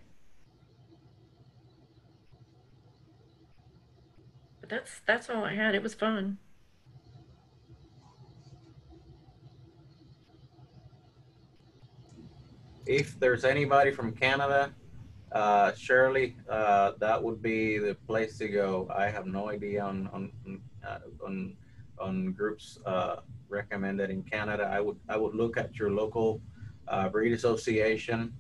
But that's all I had. It was fun. If there's anybody from Canada, Shirley, that would be the place to go. I have no idea on groups recommended in Canada. I would look at your local breed association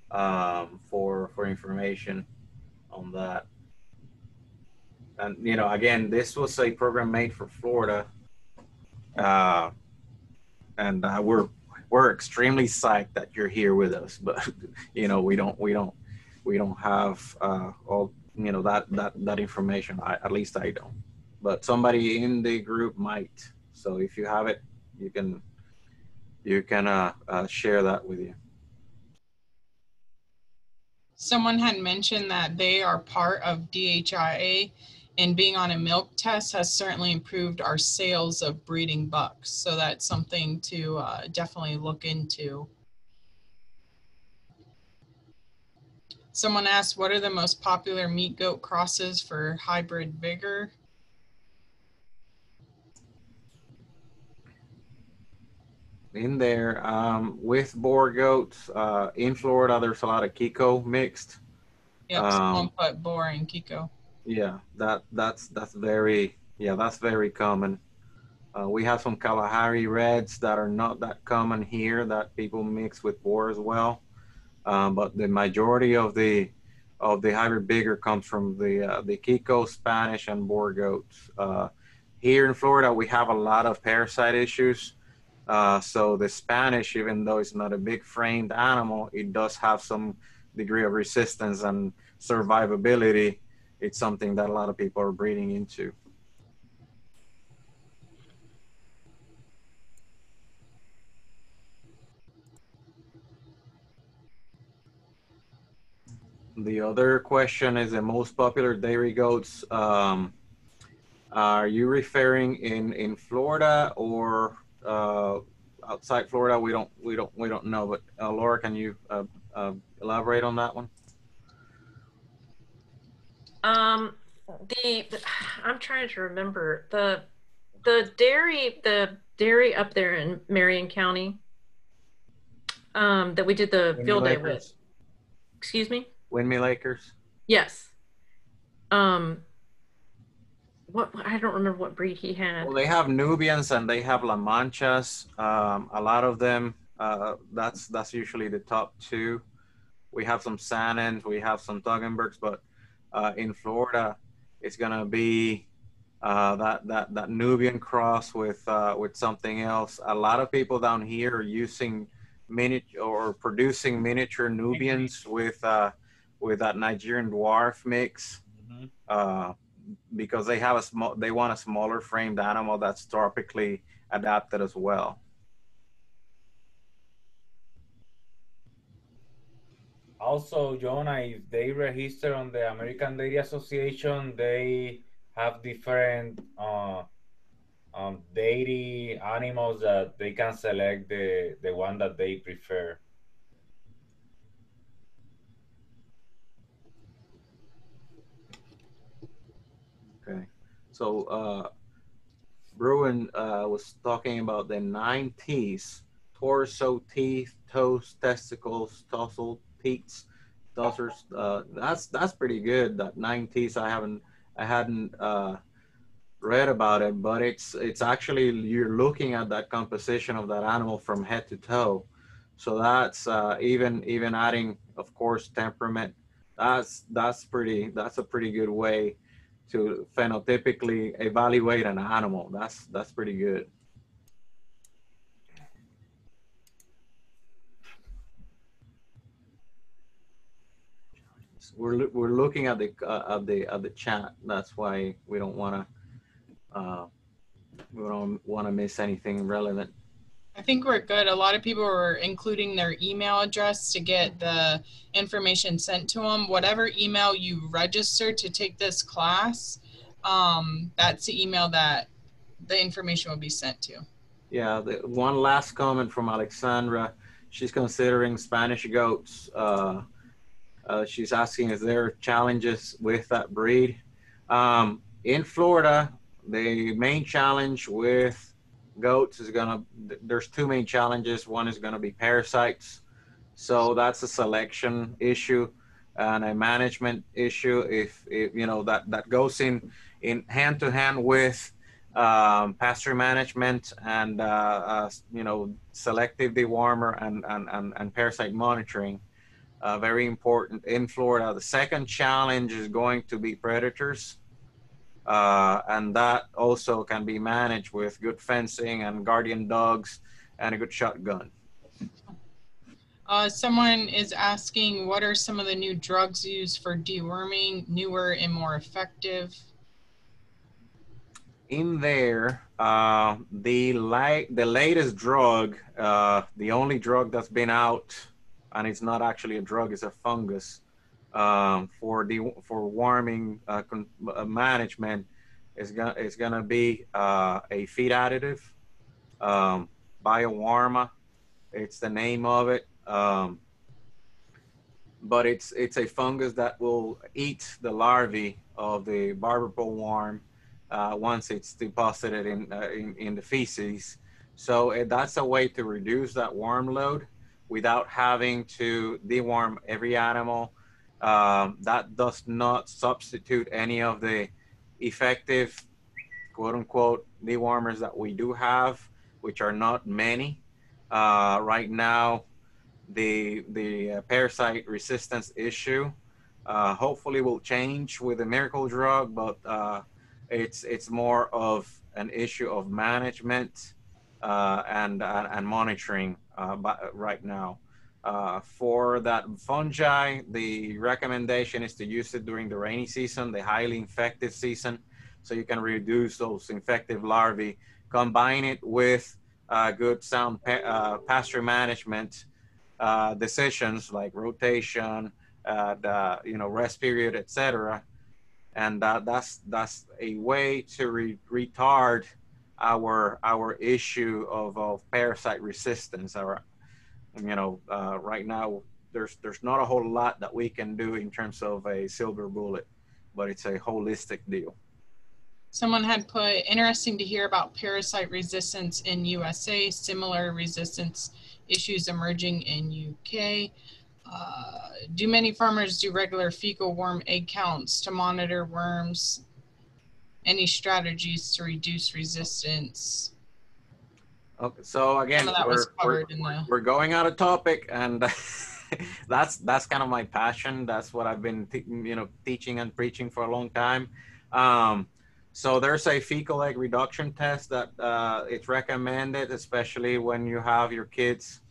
for information on that. And you know, again, this was a program made for Florida, and we're extremely psyched that you're here with us. But you know, we don't have all, you know, that information. At least I don't. But somebody in the group might. So if you have it, you can share that with you. Someone had mentioned that they are part of DHIA, and being on a milk test has certainly improved our sales of breeding bucks. So that's something to definitely look into. Someone asked, what are the most popular meat goat crosses for hybrid vigor? In there, with boar goats, in Florida, there's a lot of Kiko mixed. Yep, someone put boar and Kiko. Yeah, that's very common. We have some Kalahari Reds that are not that common here that people mix with boar as well. But the majority of the hybrid vigor comes from the Kiko, Spanish, and boar goats. Here in Florida, we have a lot of parasite issues. So the Spanish, even though it's not a big framed animal, it does have some degree of resistance and survivability. It's something that a lot of people are breeding into. The other question is the most popular dairy goats. Are you referring in Florida or outside Florida? We don't know. But Laura, can you elaborate on that one? I'm trying to remember the dairy up there in Marion County that we did the field day with. Excuse me? Windmill Acres? Yes. What, I don't remember what breed he had. Well, they have Nubians and they have La Manchas. A lot of them, that's usually the top two. We have some Sannins, we have some Toggenburgs, but in Florida, it's gonna be that Nubian cross with something else. A lot of people down here are using producing miniature Nubians with that Nigerian dwarf mix, because they want a smaller framed animal that's tropically adapted as well. Also, Jonah, if they register on the American Dairy Association, they have different dairy animals that they can select the one that they prefer. Okay, so Bruin was talking about the 9 T's: torso, teeth, toes, testicles, tussle, teats, dossers. That's pretty good. That 9 T's, I hadn't read about it, but it's actually, you're looking at that composition of that animal from head to toe. So that's even adding, of course, temperament. That's a pretty good way to phenotypically evaluate an animal. That's pretty good. we're looking at the chat. That's why we don't want to miss anything relevant. I think we're good. A lot of people are including their email address to get the information sent to them. Whatever email you register to take this class, that's the email that the information will be sent to. Yeah, one last comment from Alexandra. She's considering Spanish goats. She's asking, is there challenges with that breed? In Florida, the main challenge with goats is there's two main challenges. One is gonna be parasites. So that's a selection issue and a management issue. If you know, that goes in hand to hand with pasture management and you know, selective dewormer and parasite monitoring. Very important in Florida. The second challenge is going to be predators. And that also can be managed with good fencing and guardian dogs and a good shotgun. Someone is asking, what are some of the new drugs used for deworming, newer and more effective? In there, the latest drug, the only drug that's been out, and it's not actually a drug, it's a fungus, for warming management is gonna be a feed additive, Biowarma, it's the name of it. But it's a fungus that will eat the larvae of the barber pole worm once it's deposited in the feces. So that's a way to reduce that worm load without having to deworm every animal. That does not substitute any of the effective, quote unquote, dewormers that we do have, which are not many. Right now, the parasite resistance issue hopefully will change with the miracle drug, but it's more of an issue of management and monitoring right now. For that fungi, the recommendation is to use it during the rainy season, the highly infected season, so you can reduce those infective larvae. Combine it with good sound pasture management decisions like rotation, you know, rest period, etc. And that's a way to retard our issue of parasite resistance. You know, right now there's not a whole lot that we can do in terms of a silver bullet, but it's a holistic deal. Someone had put, interesting to hear about parasite resistance in USA, similar resistance issues emerging in UK. Do many farmers do regular fecal worm egg counts to monitor worms? Any strategies to reduce resistance? Okay, so again, we're going out of topic, and that's kind of my passion. That's what I've been you know, teaching and preaching for a long time. So there's a fecal egg reduction test that it's recommended, especially when you have your kids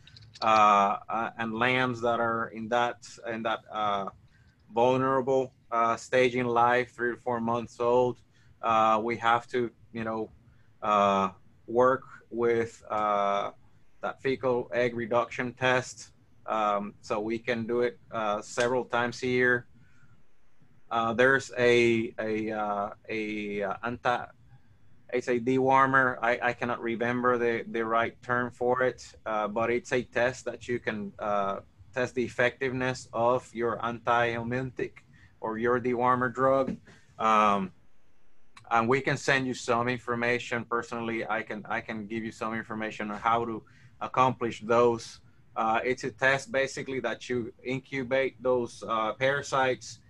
and lambs that are in that vulnerable stage in life, 3 to 4 months old. We have to, you know, work with that fecal egg reduction test. So we can do it several times a year. There's it's a dewormer. I cannot remember the right term for it, but it's a test that you can test the effectiveness of your anti-helminthic or your dewormer drug. And we can send you some information. Personally, I can give you some information on how to accomplish those. It's a test basically that you incubate those parasites.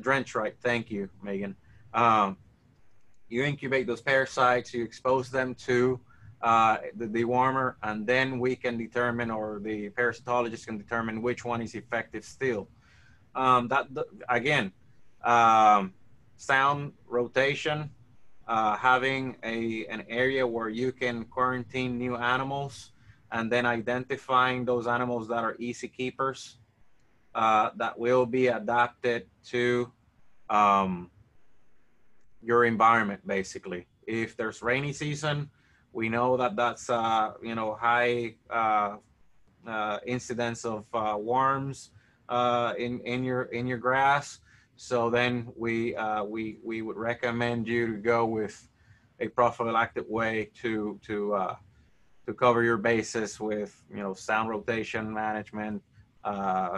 Drench right, thank you, Megan. You incubate those parasites, you expose them to the dewormer, and then we can determine, or the parasitologist can determine which one is effective still. Again, sound rotation, having an area where you can quarantine new animals, and then identifying those animals that are easy keepers. that will be adapted to your environment, basically. If there's rainy season, we know that that's you know, high incidence of worms in your grass. So then we would recommend you to go with a prophylactic way to cover your bases with, you know, sound rotation management,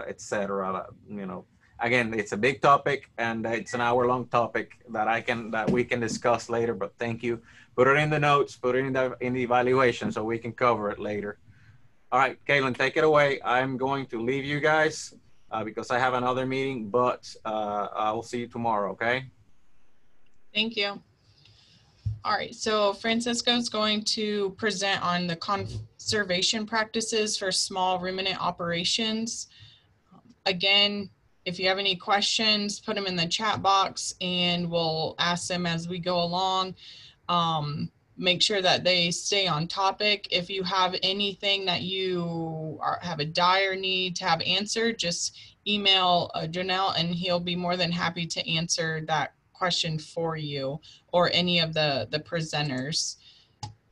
etc. You know, again, it's a big topic and it's an hour-long topic that we can discuss later. But thank you. Put it in the notes. Put it in the evaluation so we can cover it later. All right, Kaylin, take it away. I'm going to leave you guys because I have another meeting, but I will see you tomorrow. Okay. Thank you. All right, so Francisco is going to present on the conservation practices for small ruminant operations. Again, if you have any questions, put them in the chat box and we'll ask them as we go along. Make sure that they stay on topic. If you have anything that you have a dire need to have answered, just email Janelle and he'll be more than happy to answer that question for you or any of the presenters,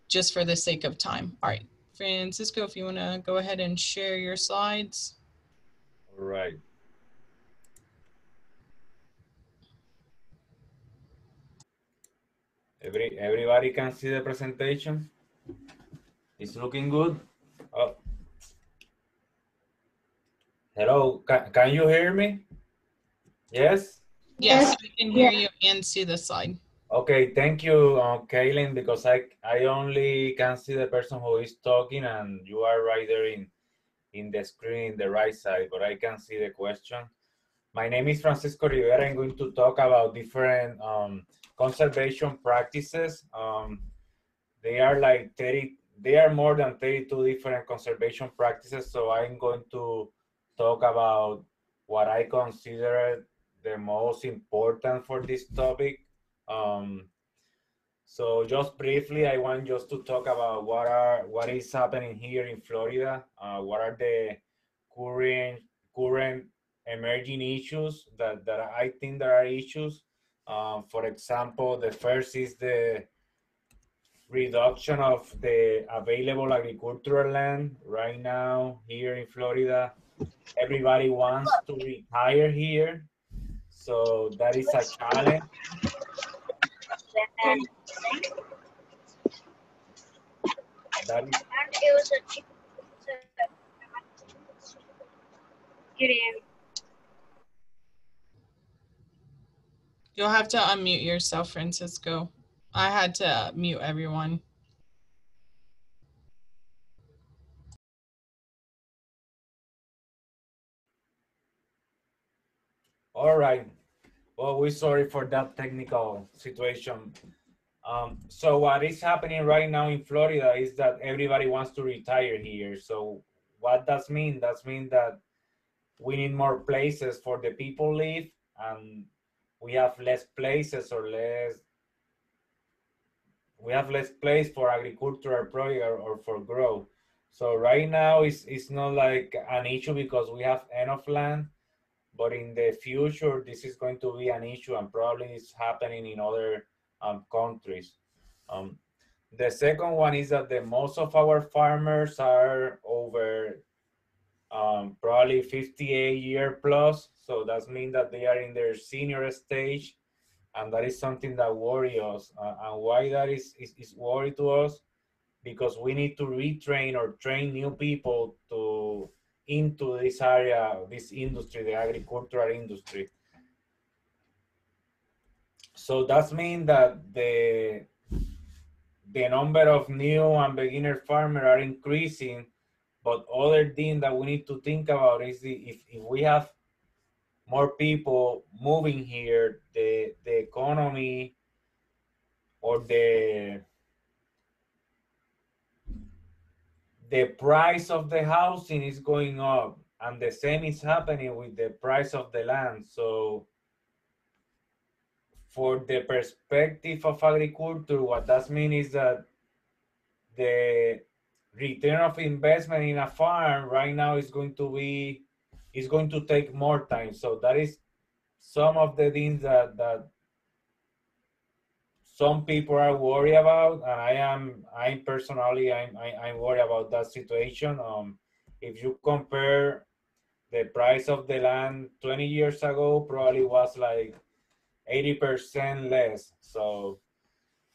just for the sake of time. All right, Francisco, if you want to go ahead and share your slides. All right. Everybody can see the presentation? It's looking good? Oh. Hello, can you hear me? Yes? Yes, we can hear you and see the slide. Okay, thank you, Kaylin, because I only can see the person who is talking and you are right there in the screen, the right side, but I can see the question. My name is Francisco Rivera. I'm going to talk about different conservation practices. They are like 30, they are more than 32 different conservation practices. So I'm going to talk about what I consider the most important for this topic. So just briefly, I want just to talk about what is happening here in Florida. What are the current emerging issues that I think there are issues. For example, the first is the reduction of the available agricultural land. Right now here in Florida, everybody wants to retire here. So that is a challenge. You'll have to unmute yourself, Francisco. I had to mute everyone. All right. Well, we're sorry for that technical situation. So what is happening right now in Florida is that everybody wants to retire here. So what does mean? That means that we need more places for the people live, and we have less places we have less place for agricultural project or for growth. So right now it's not like an issue because we have enough land, but in the future this is going to be an issue, and probably it's happening in other countries. The second one is that most of our farmers are over probably 58 year plus. So that means that they are in their senior stage. And that is something that worries us. And why that is worry to us? Because we need to retrain or train new people into this area, this industry, the agricultural industry. So that means that the number of new and beginner farmers are increasing. But other thing that we need to think about is if we have more people moving here, the economy or the price of the housing is going up, and the same is happening with the price of the land. So for the perspective of agriculture, what that means is that the return of investment in a farm right now is going to be it's going to take more time. So that is some of the things that some people are worried about, and I'm personally worried about that situation. If you compare the price of the land 20 years ago, probably was like 80% less. So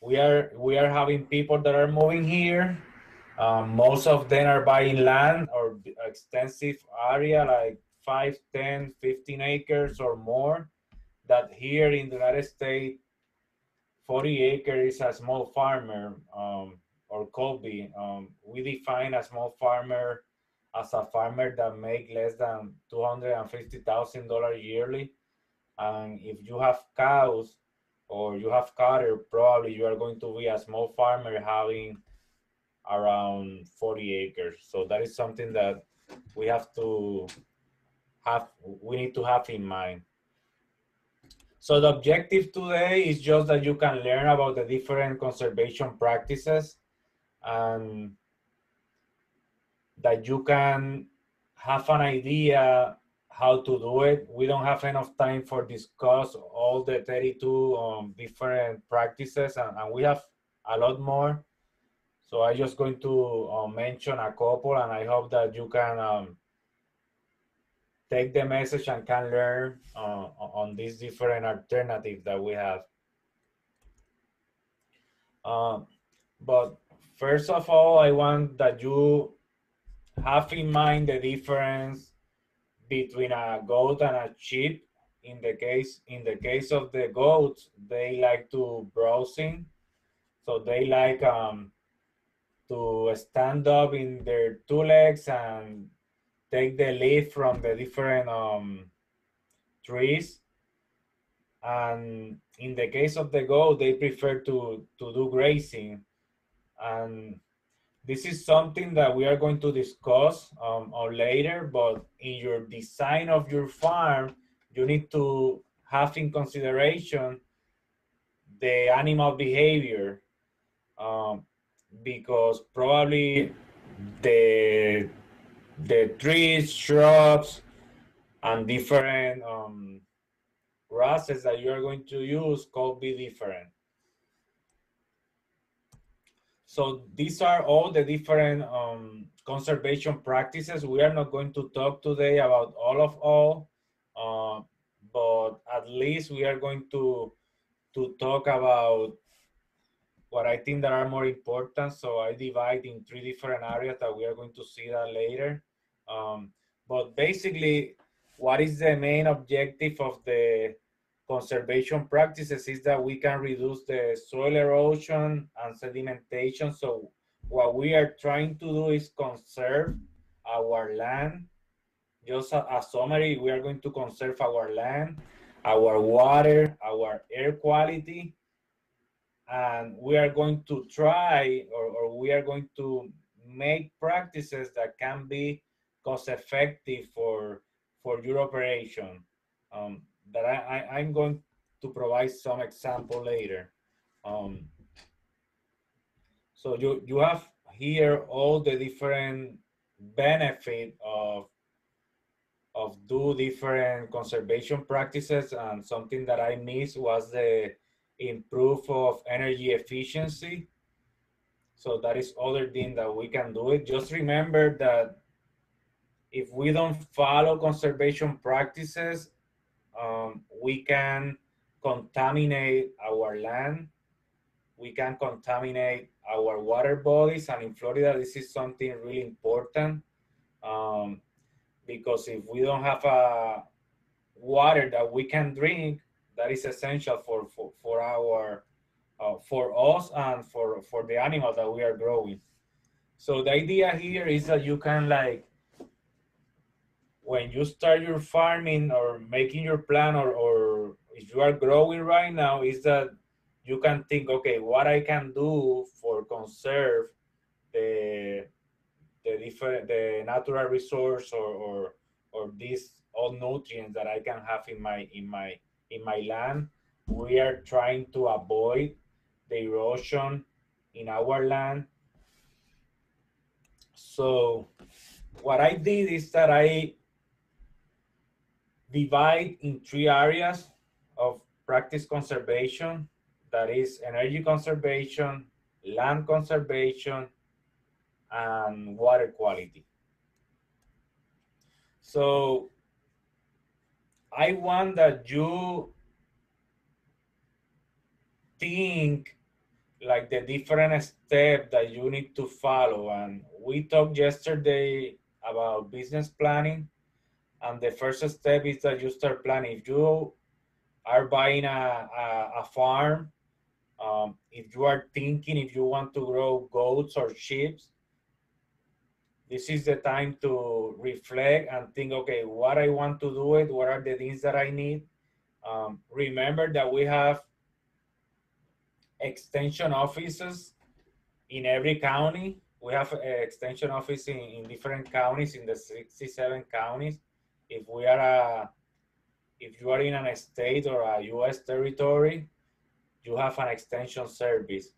we are having people that are moving here. Most of them are buying land or extensive area, like 5, 10, 15 acres or more. That here in the United States, 40 acres is a small farmer, or could be. We define a small farmer as a farmer that make less than $250,000 yearly. And if you have cows or you have cattle, probably you are going to be a small farmer having around 40 acres. So that is something that we need to have in mind. So the objective today is just that you can learn about the different conservation practices and that you can have an idea how to do it. We don't have enough time for discuss all the 32 different practices, and we have a lot more. So I'm just going to mention a couple, and I hope that you can take the message and can learn on these different alternatives that we have. But first of all, I want that you have in mind the difference between a goat and a sheep. In the case of the goats, they like to browsing, so they like to stand up in their two legs and take the leaf from the different trees. And in the case of the goat, they prefer to do grazing. And this is something that we are going to discuss on later, but in your design of your farm, you need to have in consideration the animal behavior, because probably the trees, shrubs, and different grasses that you are going to use could be different. So these are all the different conservation practices. We are not going to talk today about all, but at least we are going to talk about what I think that are more important. So I divide in 3 different areas that we are going to see that later. But basically, what is the main objective of the conservation practices is that we can reduce the soil erosion and sedimentation. So what we are trying to do is conserve our land. Just a summary, we are going to conserve our land, our water, our air quality, and we are going to try or we are going to make practices that can be cost effective for your operation. That I'm going to provide some example later. So you have here all the different benefit of do different conservation practices, and something that I missed was the improve of energy efficiency. So that is other thing that we can do it. Just remember that if we don't follow conservation practices, we can contaminate our land, we can contaminate our water bodies, and in Florida this is something really important, because if we don't have water that we can drink, that is essential for our for us and for the animals that we are growing. So the idea here is that you can, like, when you start your farming or making your plan, or if you are growing right now, is that you can think, okay, what I can do for conserve the natural resource or these all nutrients that I can have in my land. We are trying to avoid the erosion in our land. So what I did is that I divide in 3 areas of practice conservation. That is energy conservation, land conservation, and water quality. So I want that you think like the different steps that you need to follow. And we talked yesterday about business planning. And the first step is that you start planning. If you are buying a farm, if you are thinking if you want to grow goats or sheep, this is the time to reflect and think, okay, what I want to do it, what are the things that I need. Remember that we have extension offices in every county. We have an extension office in different counties, in the 67 counties. If you are in an state or a U.S. territory, you have an extension service.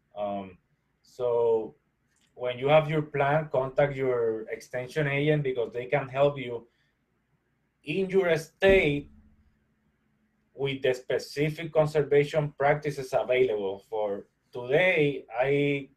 So when you have your plan, contact your extension agent because they can help you in your state with the specific conservation practices available. For today, I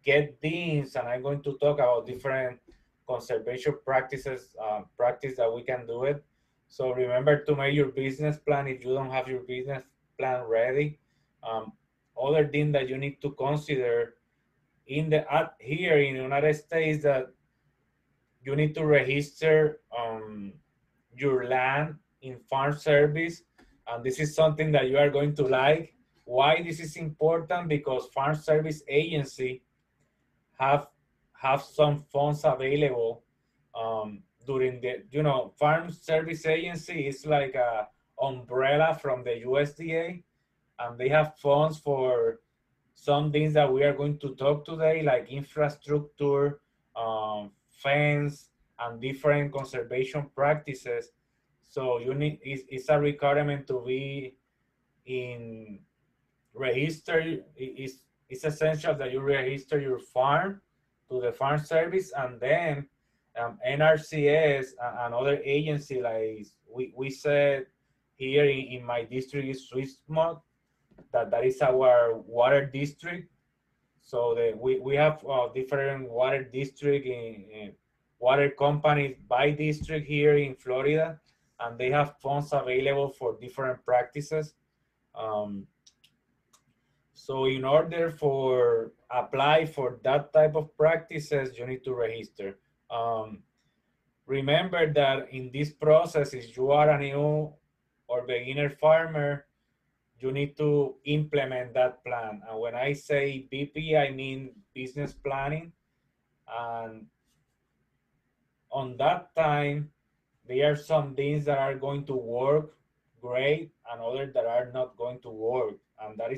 get these and I'm going to talk about different conservation practices, practice that we can do it. So remember to make your business plan if you don't have your business plan ready. Other thing that you need to consider here in the United States, that you need to register your land in farm service, and this is something that you are going to like. Why this is important? Because farm service agency have some funds available during the, farm service agency is like a umbrella from the USDA, and they have funds for some things that we are going to talk today, like infrastructure, fence, and different conservation practices. So it's a requirement to be in register. It's essential that you register your farm to the farm service, and then NRCS and other agency, like we said here in my district is Swissmont, that is our water district. So we have different water district in water companies by district here in Florida, and they have funds available for different practices. So in order for apply for that type of practices, you need to register. Remember that in this process, if you are a new or beginner farmer, you need to implement that plan. And when I say BP, I mean business planning. And on that time, there are some things that are going to work great and others that are not going to work. And that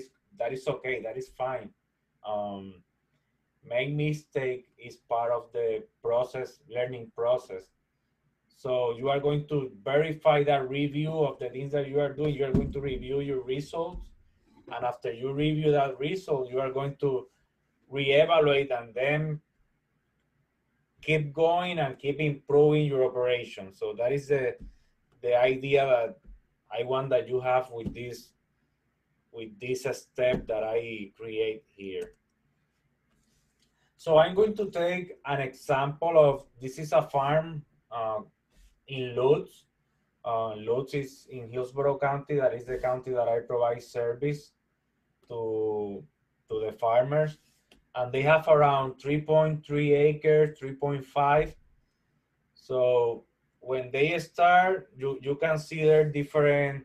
is okay, that is fine. Make mistake is part of the process, learning process. So you are going to verify that review of the things that you are doing. You are going to review your results. And after you review that result, you are going to reevaluate and then keep going and keep improving your operation. So that is the idea that I want that you have with this step that I create here. So I'm going to take an example of, this is a farm in Lutz. Lutz is in Hillsborough County. That is the county that I provide service to the farmers. And they have around 3.3 acres, 3.5. So when they start, you consider different,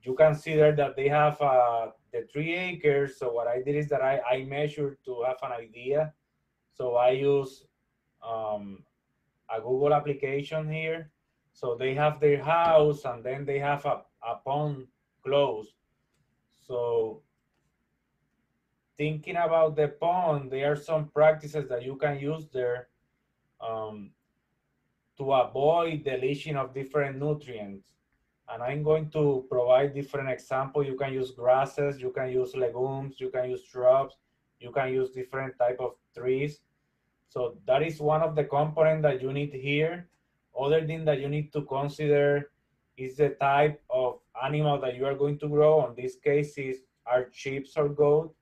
you consider that they have the 3 acres. So what I did is that I measured to have an idea. So I use a Google application here. So they have their house and then they have a pond close. So thinking about the pond, there are some practices that you can use there to avoid the leaching of different nutrients. And I'm going to provide different examples. You can use grasses, you can use legumes, you can use shrubs, you can use different type of trees. So that is one of the components that you need here. Other thing that you need to consider is the type of animal that you are going to grow. In this case, are sheep or goat.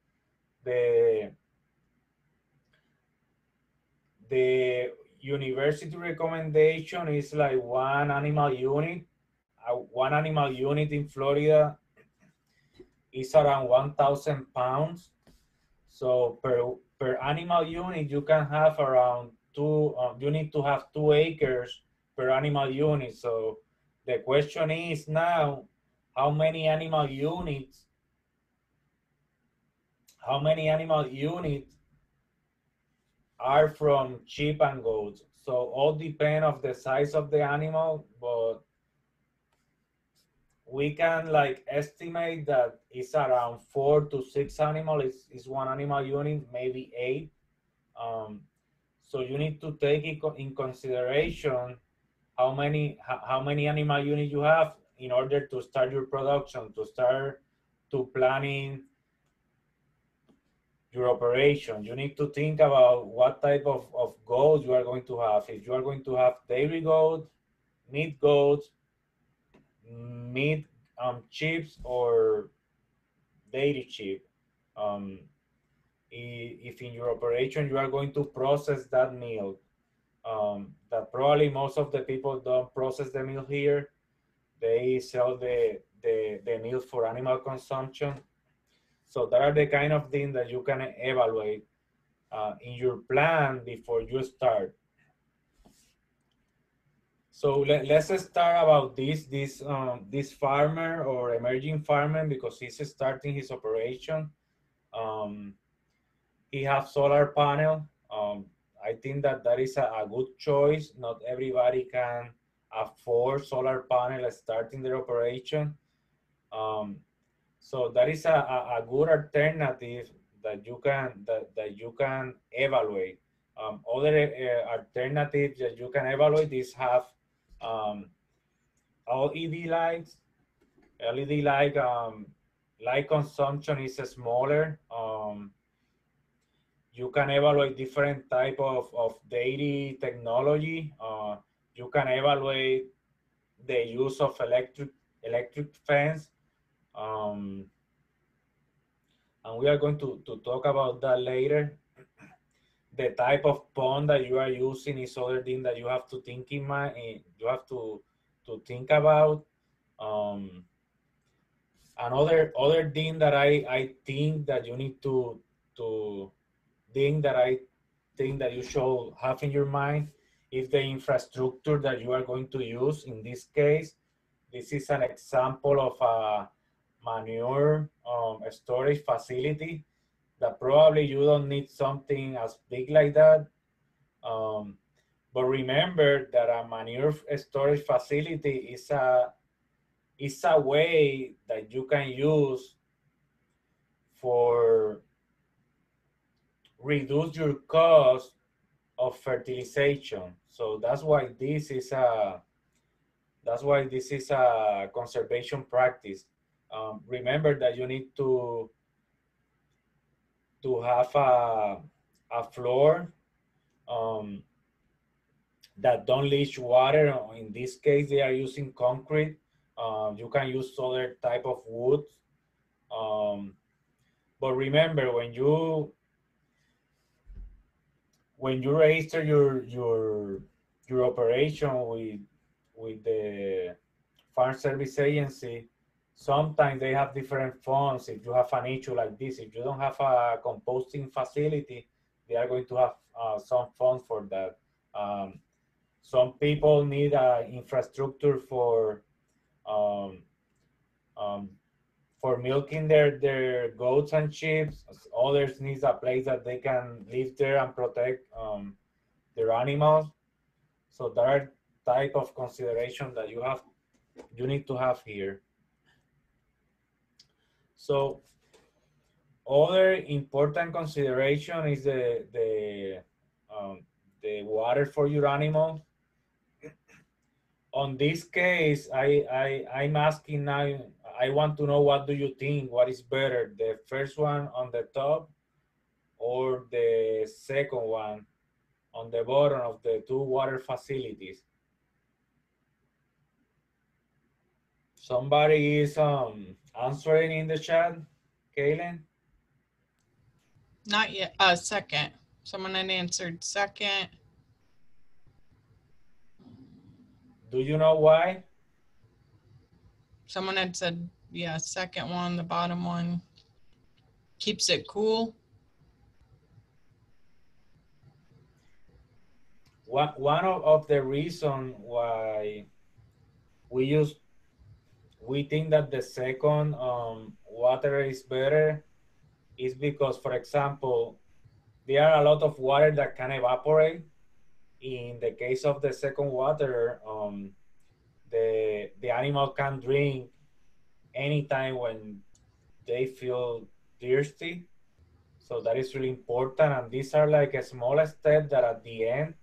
The university recommendation is like one animal unit. One animal unit in Florida is around 1,000 pounds. So per animal unit, you can have around you need to have 2 acres per animal unit. So the question is now, how many animal units are from sheep and goats? So all depend of the size of the animal, but we can like estimate that it's around 4 to 6 animals is one animal unit, maybe 8. So you need to take in consideration how many animal units you have in order to start your production, to start to planning your operation. You need to think about what type of goats you are going to have. If you are going to have dairy goats, meat goats, meat sheep, or dairy sheep. If in your operation you are going to process that milk, that probably most of the people don't process the milk here. They sell the milk for animal consumption. So that are the kind of things that you can evaluate in your plan before you start. So let's start about this farmer or emerging farmer, because he's starting his operation. He has solar panel. I think that is a good choice. Not everybody can afford solar panel starting their operation. So that is a good alternative that you can evaluate. Other alternatives that you can evaluate is have LED lights. LED light consumption is smaller. You can evaluate different type of dairy technology. You can evaluate the use of electric fence. And we are going to talk about that later. The type of pond that you are using is other thing that you have to think in mind. You have to think about. Another thing that I think that you need to think that I think that you should have in your mind is the infrastructure that you are going to use. In this case, this is an example of a manure storage facility that probably you don't need something as big like that. But remember that a manure storage facility is a way that you can use for reduce your cost of fertilization. So that's why this is a conservation practice. Remember that you need to have a floor that don't leach water. In this case, they are using concrete. You can use other type of wood. But remember, when you register your operation with the Farm Service Agency, sometimes they have different funds. If you have an issue like this, if you don't have a composting facility, they are going to have some funds for that. Some people need infrastructure for milking their goats and sheep. Others need a place that they can live there and protect their animals. So there are type of consideration that you need to have here. So other important consideration is the water for your animal. On this case, I'm asking now, I want to know, what do you think? What is better, the first one on the top or the second one on the bottom of the two water facilities? Somebody is answering in the chat, Kaylin? Not yet. Second. Someone had answered second. Do you know why? Someone had said, yeah, second one, the bottom one. Keeps it cool. One of the reasons why we think that the second water is better is because, for example, there are a lot of water that can evaporate. In the case of the second water, the animal can drink anytime when they feel thirsty. So that is really important. And these are like a small step that at the end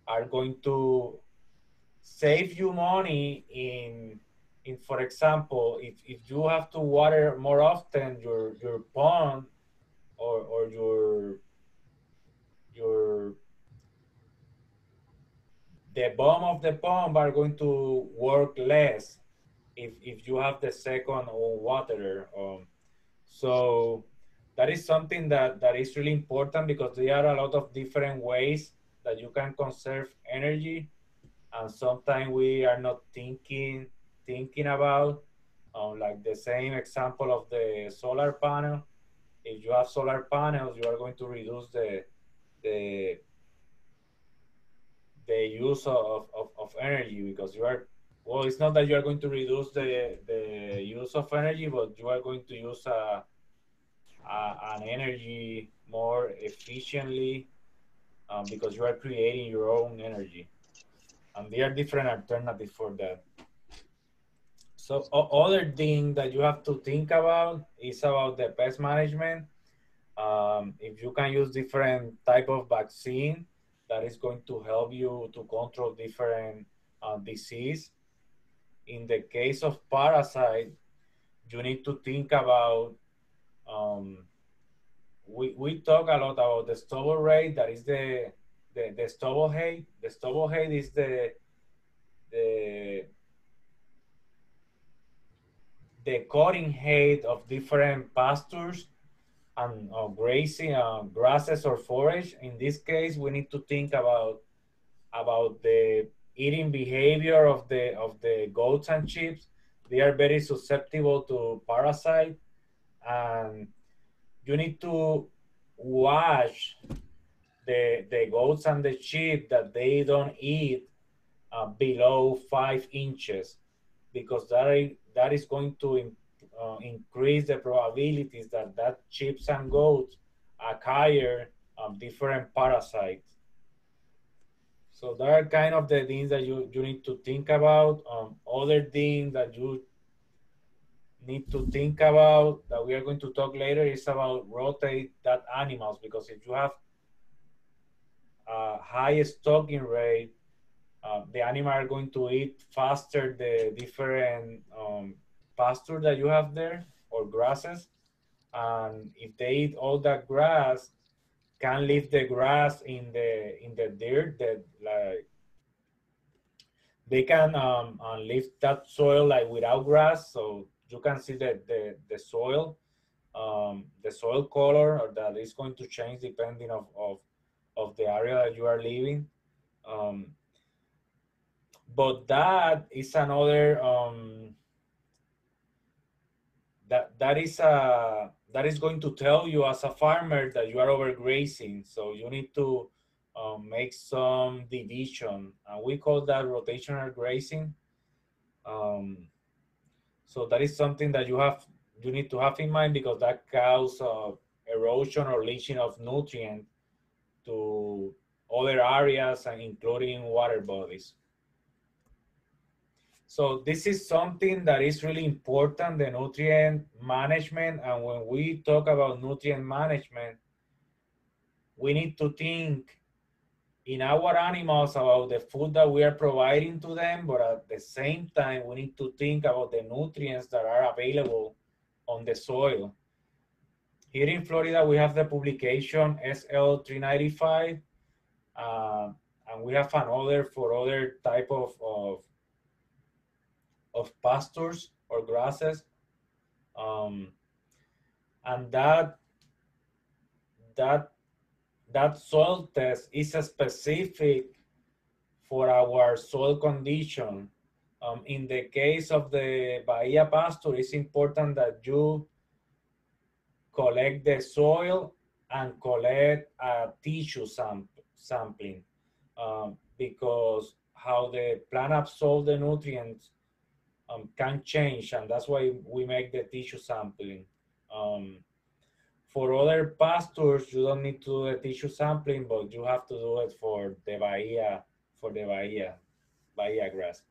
are going to save you money in for example, if you have to water more often your pond or your the bottom of the pump are going to work less if you have the second waterer. So that is something that is really important because there are a lot of different ways that you can conserve energy, and sometimes we are not thinking about like the same example of the solar panel. If you have solar panels, you are going to reduce the use of energy because you are, well, it's not that you are going to reduce the use of energy, but you are going to use an energy more efficiently because you are creating your own energy. And there are different alternatives for that. So other thing that you have to think about is about the pest management. If you can use different type of vaccine, that is going to help you to control different disease. In the case of parasite, you need to think about, we talk a lot about the stubble rate, that is the stubble height. The stubble height is the cutting height of different pastures and grazing grasses or forage. In this case, we need to think about the eating behavior of the goats and sheep. They are very susceptible to parasite, and you need to watch the goats and the sheep that they don't eat below 5 inches, because that is going to increase the probabilities that sheep and goats acquire different parasites. So there are kind of the things that you need to think about. Other thing that you need to think about that we are going to talk later is about rotate that animals, because if you have a high stocking rate, the animal are going to eat faster the different pasture that you have there or grasses. And if they eat all that grass, can leave the grass in the dirt, that like they can leave that soil like without grass, so you can see the soil, the soil color, or that is going to change depending of the area that you are living. But that is another that is going to tell you as a farmer that you are overgrazing. So you need to make some division, and we call that rotational grazing. So that is something that you need to have in mind, because that causes erosion or leaching of nutrients to other areas, and including water bodies. So this is something that is really important, the nutrient management. And when we talk about nutrient management, we need to think in our animals about the food that we are providing to them, but at the same time, we need to think about the nutrients that are available on the soil. Here in Florida, we have the publication SL395, and we have another for other type of pastures. or grasses. And that soil test is specific for our soil condition. In the case of the Bahia pasture, it's important that you collect the soil and collect a tissue sampling, because how the plant absorbs the nutrients can change, and that's why we make the tissue sampling. For other pastures, you don't need to do the tissue sampling, but you have to do it for the Bahia grass.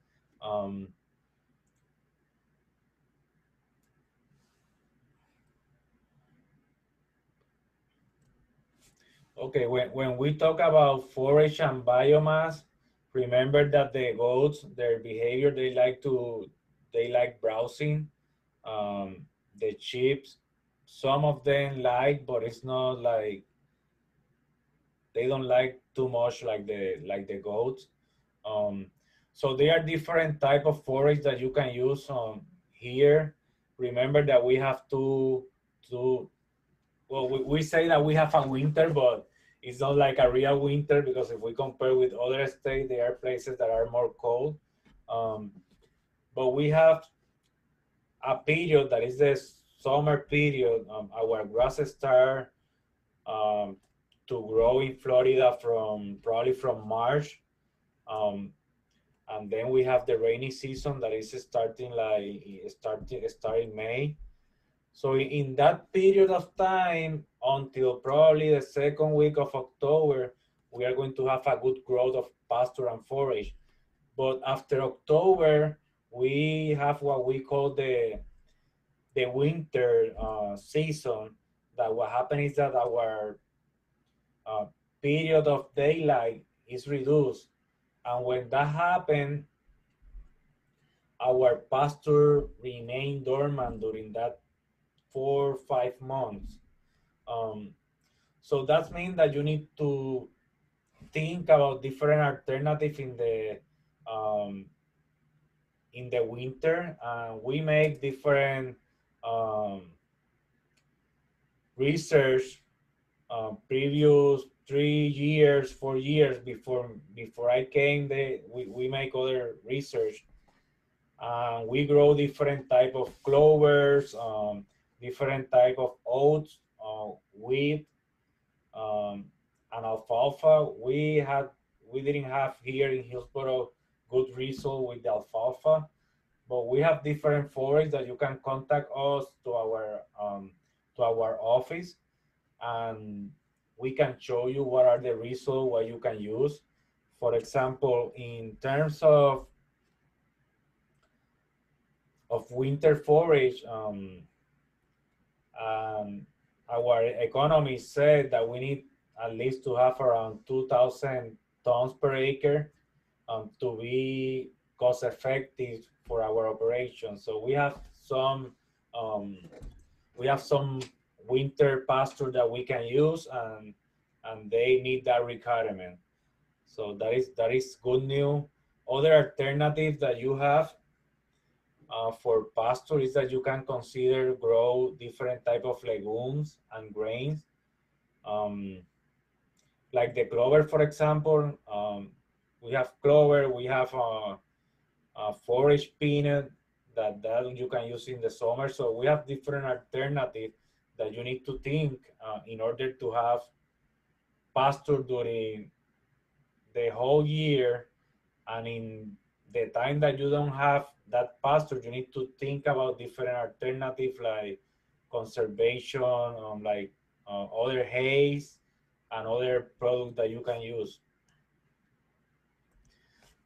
Okay, when we talk about forage and biomass, remember that the goats, their behavior, they like browsing. The sheep, some of them like, but it's not like, they don't like too much like the goats. So there are different type of forage that you can use here. Remember that we have well, we say that we have a winter, but it's not like a real winter, because if we compare with other states, there are places that are more cold. But we have a period that is the summer period. Our grasses start to grow in Florida probably from March. And then we have the rainy season that is starting May. So in that period of time, until probably the second week of October, we are going to have a good growth of pasture and forage. But after October, we have what we call the winter season. That what happens is that our period of daylight is reduced. And when that happens, our pasture remain dormant during that 4 or 5 months. So that means that you need to think about different alternatives in the winter. We make different research previous 3 years, 4 years before I came. We make other research. We grow different type of clovers, different type of oats, wheat, and alfalfa. We didn't have here in Hillsborough good result with the alfalfa, but we have different forests that you can contact us to our office, and we can show you what are the results, what you can use. For example, in terms of winter forage, our economist said that we need at least to have around 2,000 tons per acre to be cost effective for our operation. So we have some winter pasture that we can use, and they meet that requirement. So that is good news. Other alternatives that you have for pasture is that you can consider grow different type of legumes and grains, like the clover, for example. We have clover, we have forage peanut that you can use in the summer. So we have different alternatives that you need to think in order to have pasture during the whole year. And in the time that you don't have that pasture, you need to think about different alternatives like conservation, like other hays and other products that you can use.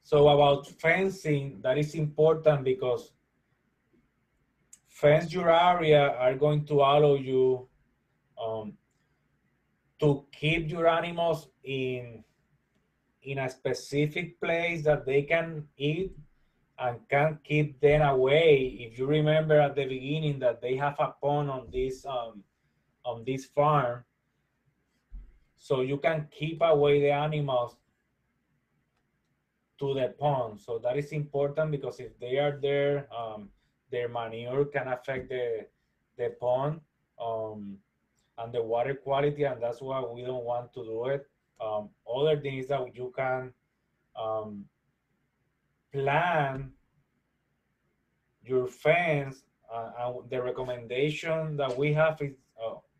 So about fencing, that is important, because fence your area are going to allow you to keep your animals in a specific place that they can eat, and can keep them away. If you remember at the beginning that they have a pond on this farm, so you can keep away the animals to the pond. So that is important, because if they are there, their manure can affect the pond and the water quality, and that's why we don't want to do it. Other things that you can plan your fence, and the recommendation that we have is,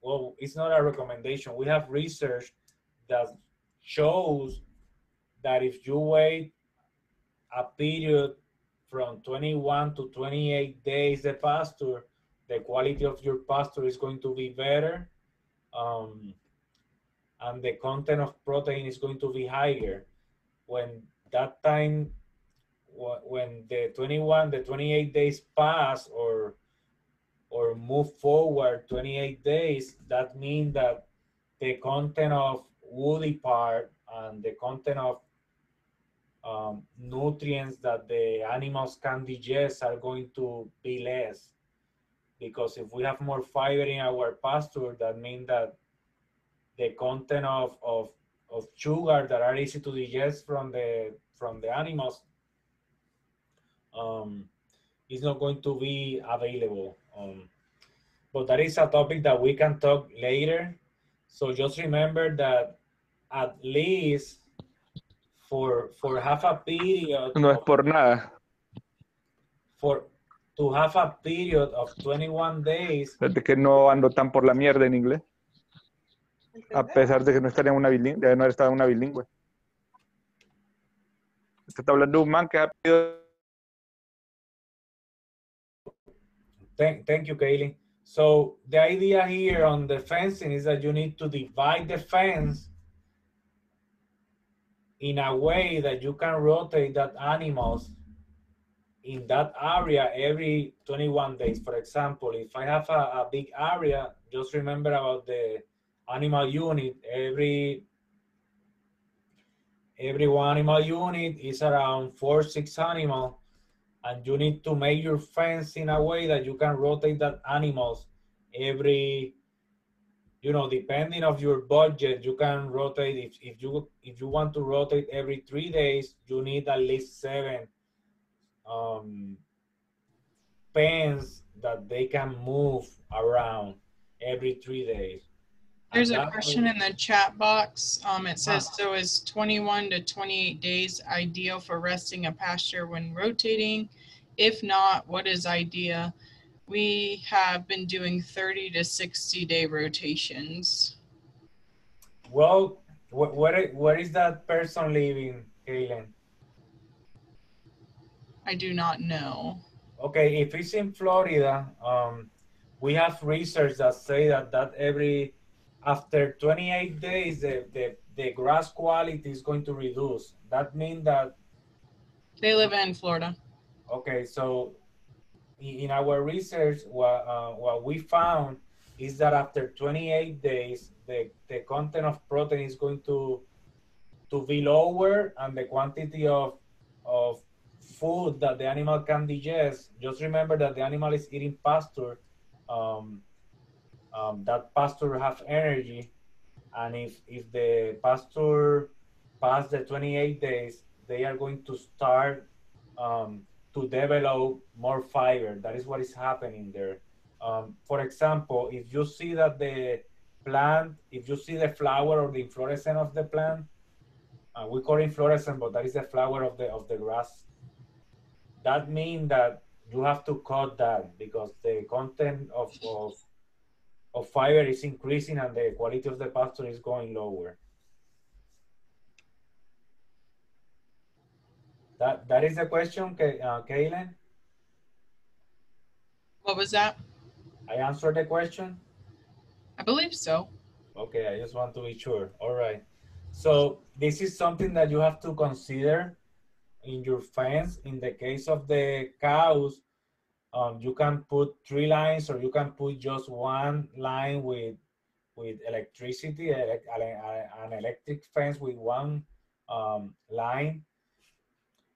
well, it's not a recommendation. We have research that shows that if you wait a period from 21 to 28 days the pasture, the quality of your pasture is going to be better, and the content of protein is going to be higher. When that time, when the 28 days pass or move forward 28 days, that means that the content of woody part and the content of nutrients that the animals can digest are going to be less. Because if we have more fiber in our pasture, that means that the content of sugar that are easy to digest from the animals is not going to be available. But that is a topic that we can talk later. So just remember that at least for half a period, No es por nada. to have a period of 21 days. Desde que no ando tan por la mierda en inglés. A pesar de que no estaría en una bilingüe, de no haber estado en una bilingüe. Usted está hablando de un man que ha pedido. Thank you, Kaylee. So the idea here on the fencing is that you need to divide the fence in a way that you can rotate that animals in that area every 21 days. For example, if I have a big area, just remember about the animal unit. Every one animal unit is around 4-6 animals, and you need to make your fence in a way that you can rotate that animals every, depending of your budget, you can rotate. If you want to rotate every 3 days, you need at least 7 pens that they can move around every 3 days. There's a question in the chat box. It says, so is 21 to 28 days ideal for resting a pasture when rotating? If not, what is ideal? We have been doing 30 to 60 day rotations. Well, where is that person living, Kaylin? I do not know. Okay, if it's in Florida, we have research that say that after 28 days, the grass quality is going to reduce. That means that they live in Florida. Okay, so in our research, what we found is that after 28 days, the content of protein is going to be lower, and the quantity of food that the animal can digest. Just remember that the animal is eating pasture. That pasture have energy, and if the pasture past the 28 days, they are going to start to develop more fiber. That is what is happening there. For example, if you see that the plant, if you see the flower or the inflorescence of the plant, we call it inflorescence, but that is the flower of the grass. That means that you have to cut that because the content of fiber is increasing and the quality of the pasture is going lower. That is the question, Kaylin? What was that? I answered the question? I believe so. Okay, I just want to be sure. All right. So this is something that you have to consider in your fence. In the case of the cows, you can put 3 lines, or you can put just 1 line with electricity, an electric fence with 1 line.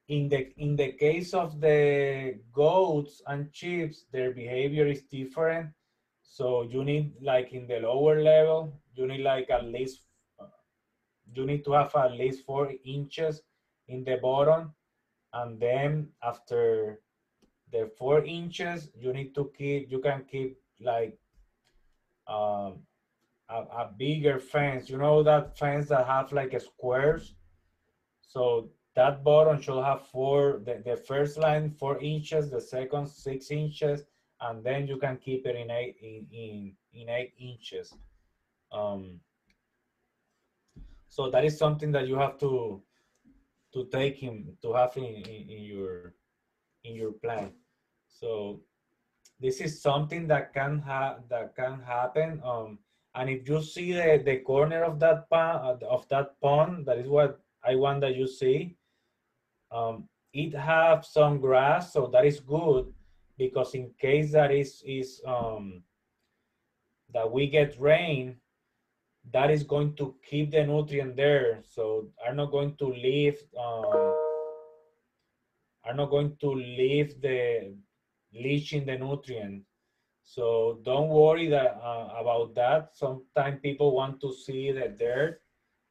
In the case of the goats and sheep, their behavior is different. So you need, like in the lower level, you need like at least, you need to have at least 4 inches in the bottom. And then after the 4 inches, you need to keep, you can keep like a bigger fence. You know that fence that have like a squares? So that bottom should have the first line 4 inches, the second 6 inches, and then you can keep it in 8 inches. So that is something that you have to take to have in your plan. So this is something that can happen. And if you see the corner of that pond, that is what I want that you see. It have some grass, so that is good, because in case that that we get rain, that is going to keep the nutrient there. So are not going to leave the leaching the nutrient. So don't worry about that. Sometimes people want to see the dirt,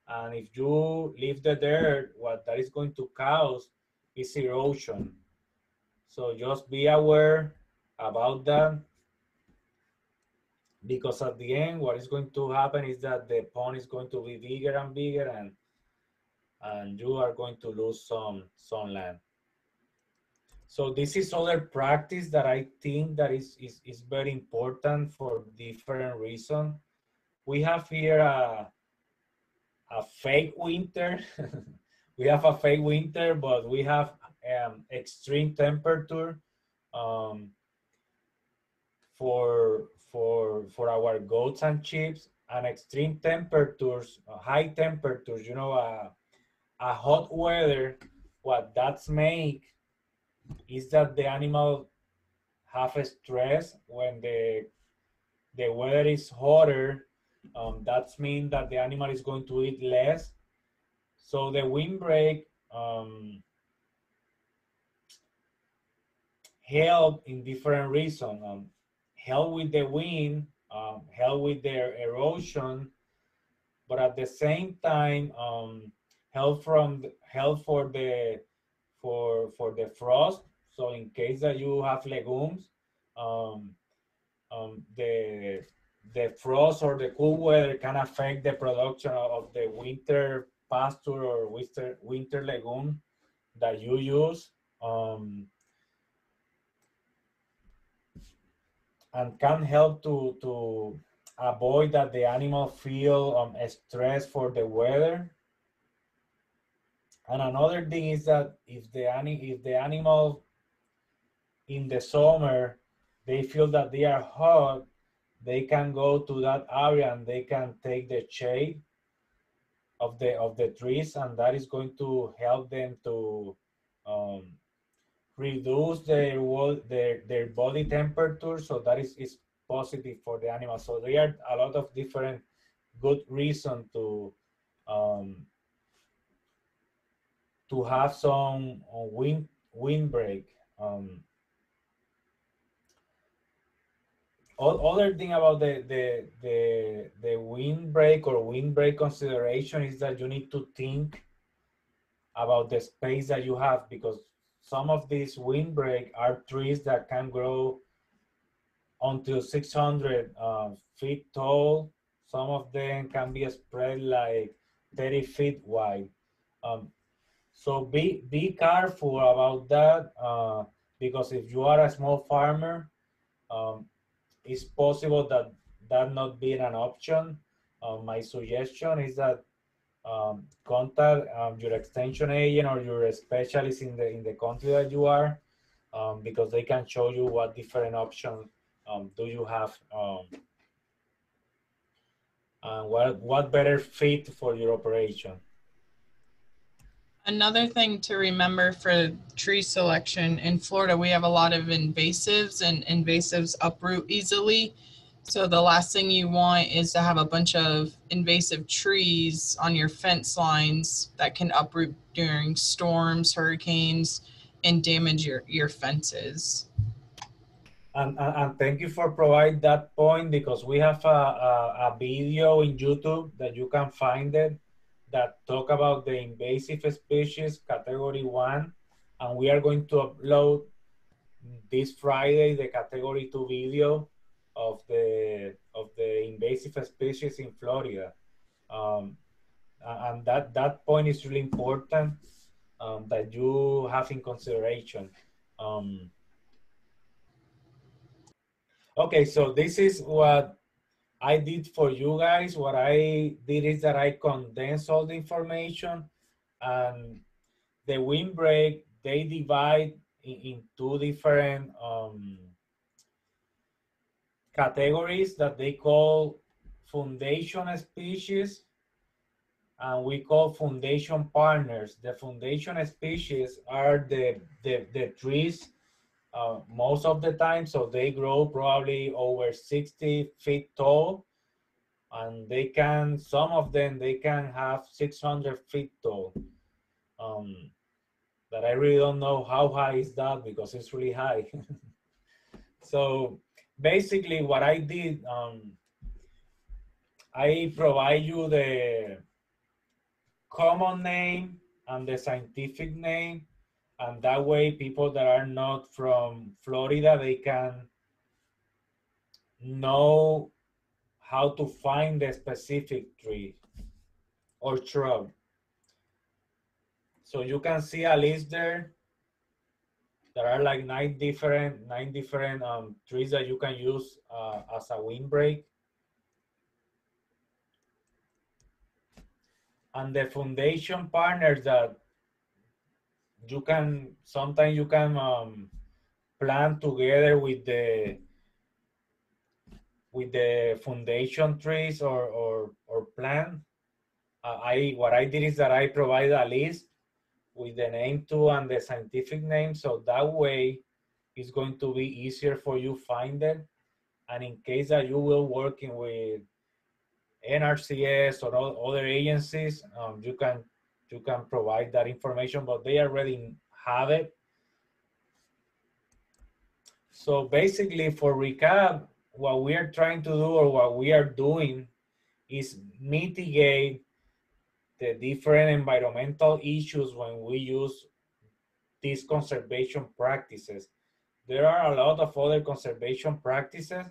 and if you leave the dirt, what that is going to cause is erosion. So just be aware about that, because at the end, what is going to happen is that the pond is going to be bigger and bigger, and you are going to lose some land. So this is other practice that I think that is very important for different reasons. We have here a fake winter. We have a fake winter, but we have extreme temperature for our goats and sheep, and extreme temperatures, high temperatures. You know, a hot weather. What that's make is that the animal have a stress when the weather is hotter. That means that the animal is going to eat less. So the windbreak help in different reasons. Help with the wind, help with the erosion, but at the same time, help for the frost. So in case that you have legumes, the frost or the cool weather can affect the production of the winter pasture or winter legume that you use, and can help to avoid that the animal feel stress for the weather. And another thing is that if the animal in the summer, they feel that they are hot, they can go to that area and they can take the shade of the trees, and that is going to help them to reduce their body temperature. So that is positive for the animal. So there are a lot of different good reasons to have some windbreak. Other thing about the windbreak or windbreak consideration is that you need to think about the space that you have, because some of these windbreak are trees that can grow until 600 feet tall. Some of them can be spread like 30 feet wide. So be careful about that, because if you are a small farmer, it's possible that not being an option. My suggestion is that contact your extension agent or your specialist in the country that you are, because they can show you what different options do you have, and what better fit for your operation. Another thing to remember for tree selection, in Florida, we have a lot of invasives, and invasives uproot easily. So the last thing you want is to have a bunch of invasive trees on your fence lines that can uproot during storms, hurricanes, and damage your fences. And thank you for providing that point, because we have a video in YouTube that you can find it that talk about the invasive species category 1, and we are going to upload this Friday the category 2 video of the invasive species in Florida. And that point is really important that you have in consideration. Okay, so this is what I did for you guys. What I did is that I condensed all the information, and the windbreak, they divide in two different categories that they call foundation species, and we call foundation partners. The foundation species are the trees most of the time, so they grow probably over 60 feet tall, and they can, some of them, they can have 600 feet tall. But I really don't know how high is that because it's really high. So basically what I did, I provide you the common name and the scientific name, and that way people that are not from Florida, they can know how to find the specific tree or shrub. So you can see a list there. There are like nine different trees that you can use as a windbreak. And the foundation partners that you can, sometimes you can plant together with the foundation trees or plant. What I did is that I provided a list with the name too and the scientific name, so that way it's going to be easier for you find it. And in case that you will working with NRCS or other agencies, you can provide that information, but they already have it. So basically, for recap, what we are trying to do or what we are doing is mitigate the different environmental issues when we use these conservation practices. There are a lot of other conservation practices,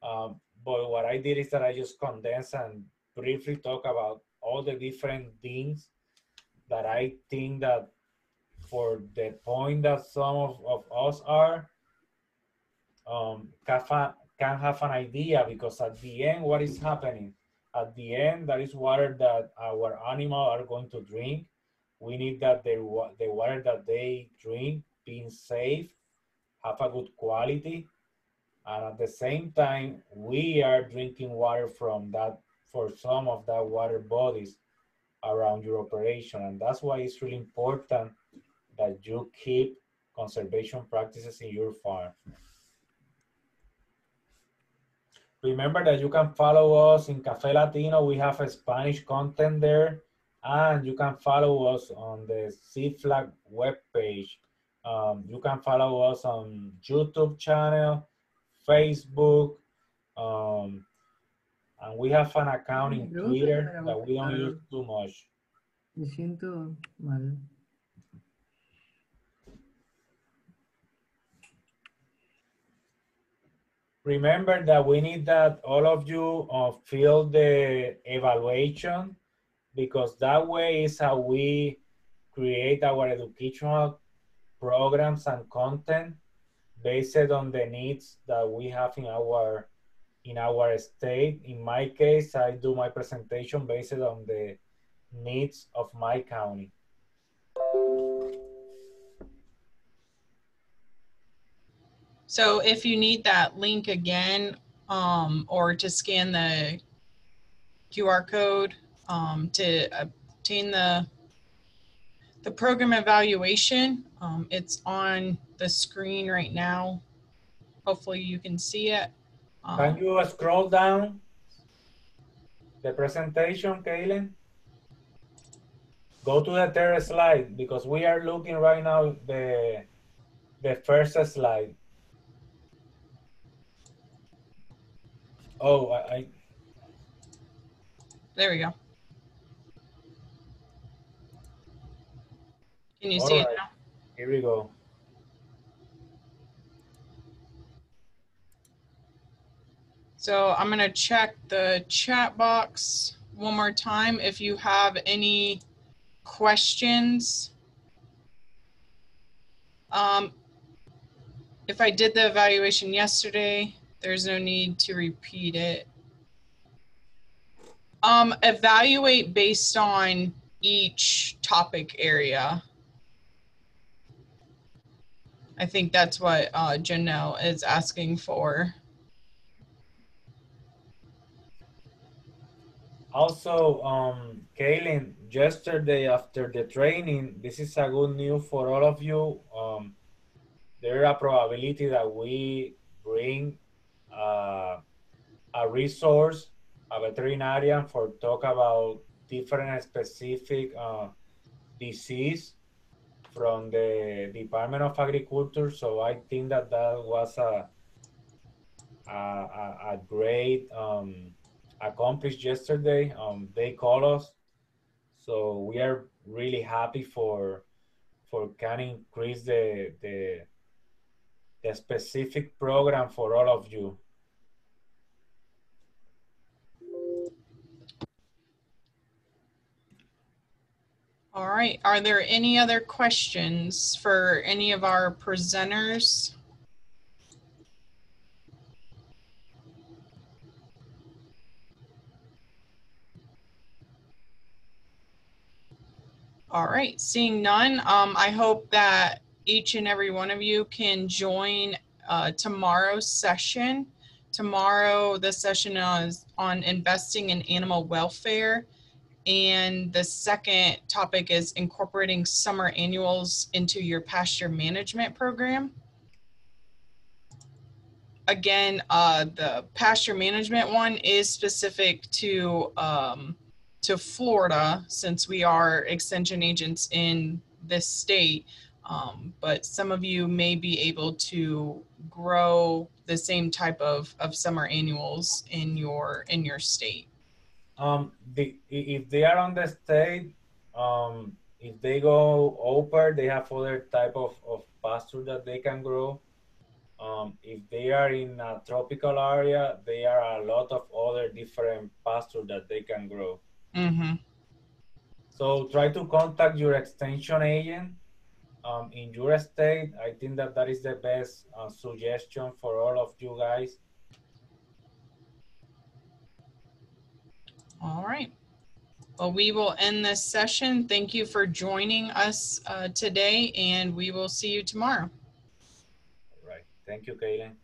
but what I did is that I just condensed and briefly talk about all the different things that I think that for the point that some of us are, can have an idea, because at the end, what is happening? At the end, that is water that our animals are going to drink. We need that the water that they drink being safe, have a good quality, and at the same time, we are drinking water from that, for some of that water bodies around your operation. And that's why it's really important that you keep conservation practices in your farm. Remember that you can follow us in Café Latino. We have a Spanish content there, and you can follow us on the CFLAG webpage. You can follow us on YouTube channel, Facebook, and we have an account in Twitter that we don't use too much. Me siento mal. Remember that we need that all of you fill the evaluation, because that way is how we create our educational programs and content based on the needs that we have in our state. In my case, I do my presentation based on the needs of my county. So if you need that link again, or to scan the QR code to obtain the program evaluation, it's on the screen right now. Hopefully you can see it. Can you scroll down the presentation, Kaylin? Go to the third slide, because we are looking right now the first slide. Oh, there we go. Can you see it now? Here we go. So I'm gonna check the chat box one more time. If you have any questions, if I did the evaluation yesterday, there's no need to repeat it. Evaluate based on each topic area. I think that's what Janelle is asking for. Also, Kaylin, yesterday after the training, this is a good news for all of you. There is a probability that we bring a resource, a veterinarian, for talk about different specific disease from the Department of Agriculture. So I think that that was a great accomplished yesterday. They call us, so we are really happy for can increase the specific program for all of you. All right, are there any other questions for any of our presenters? All right, seeing none, I hope that each and every one of you can join tomorrow's session. Tomorrow, the session is on investing in animal welfare. And the second topic is incorporating summer annuals into your pasture management program. Again, the pasture management one is specific to Florida, since we are extension agents in this state. But some of you may be able to grow the same type of summer annuals in your state. If they are on the state, if they go over, they have other type of pasture that they can grow. If they are in a tropical area, there are a lot of other different pasture that they can grow. Mm-hmm. So try to contact your extension agent in your state. I think that that is the best suggestion for all of you guys. All right. Well, we will end this session. Thank you for joining us today, and we will see you tomorrow. All right. Thank you, Kaylin.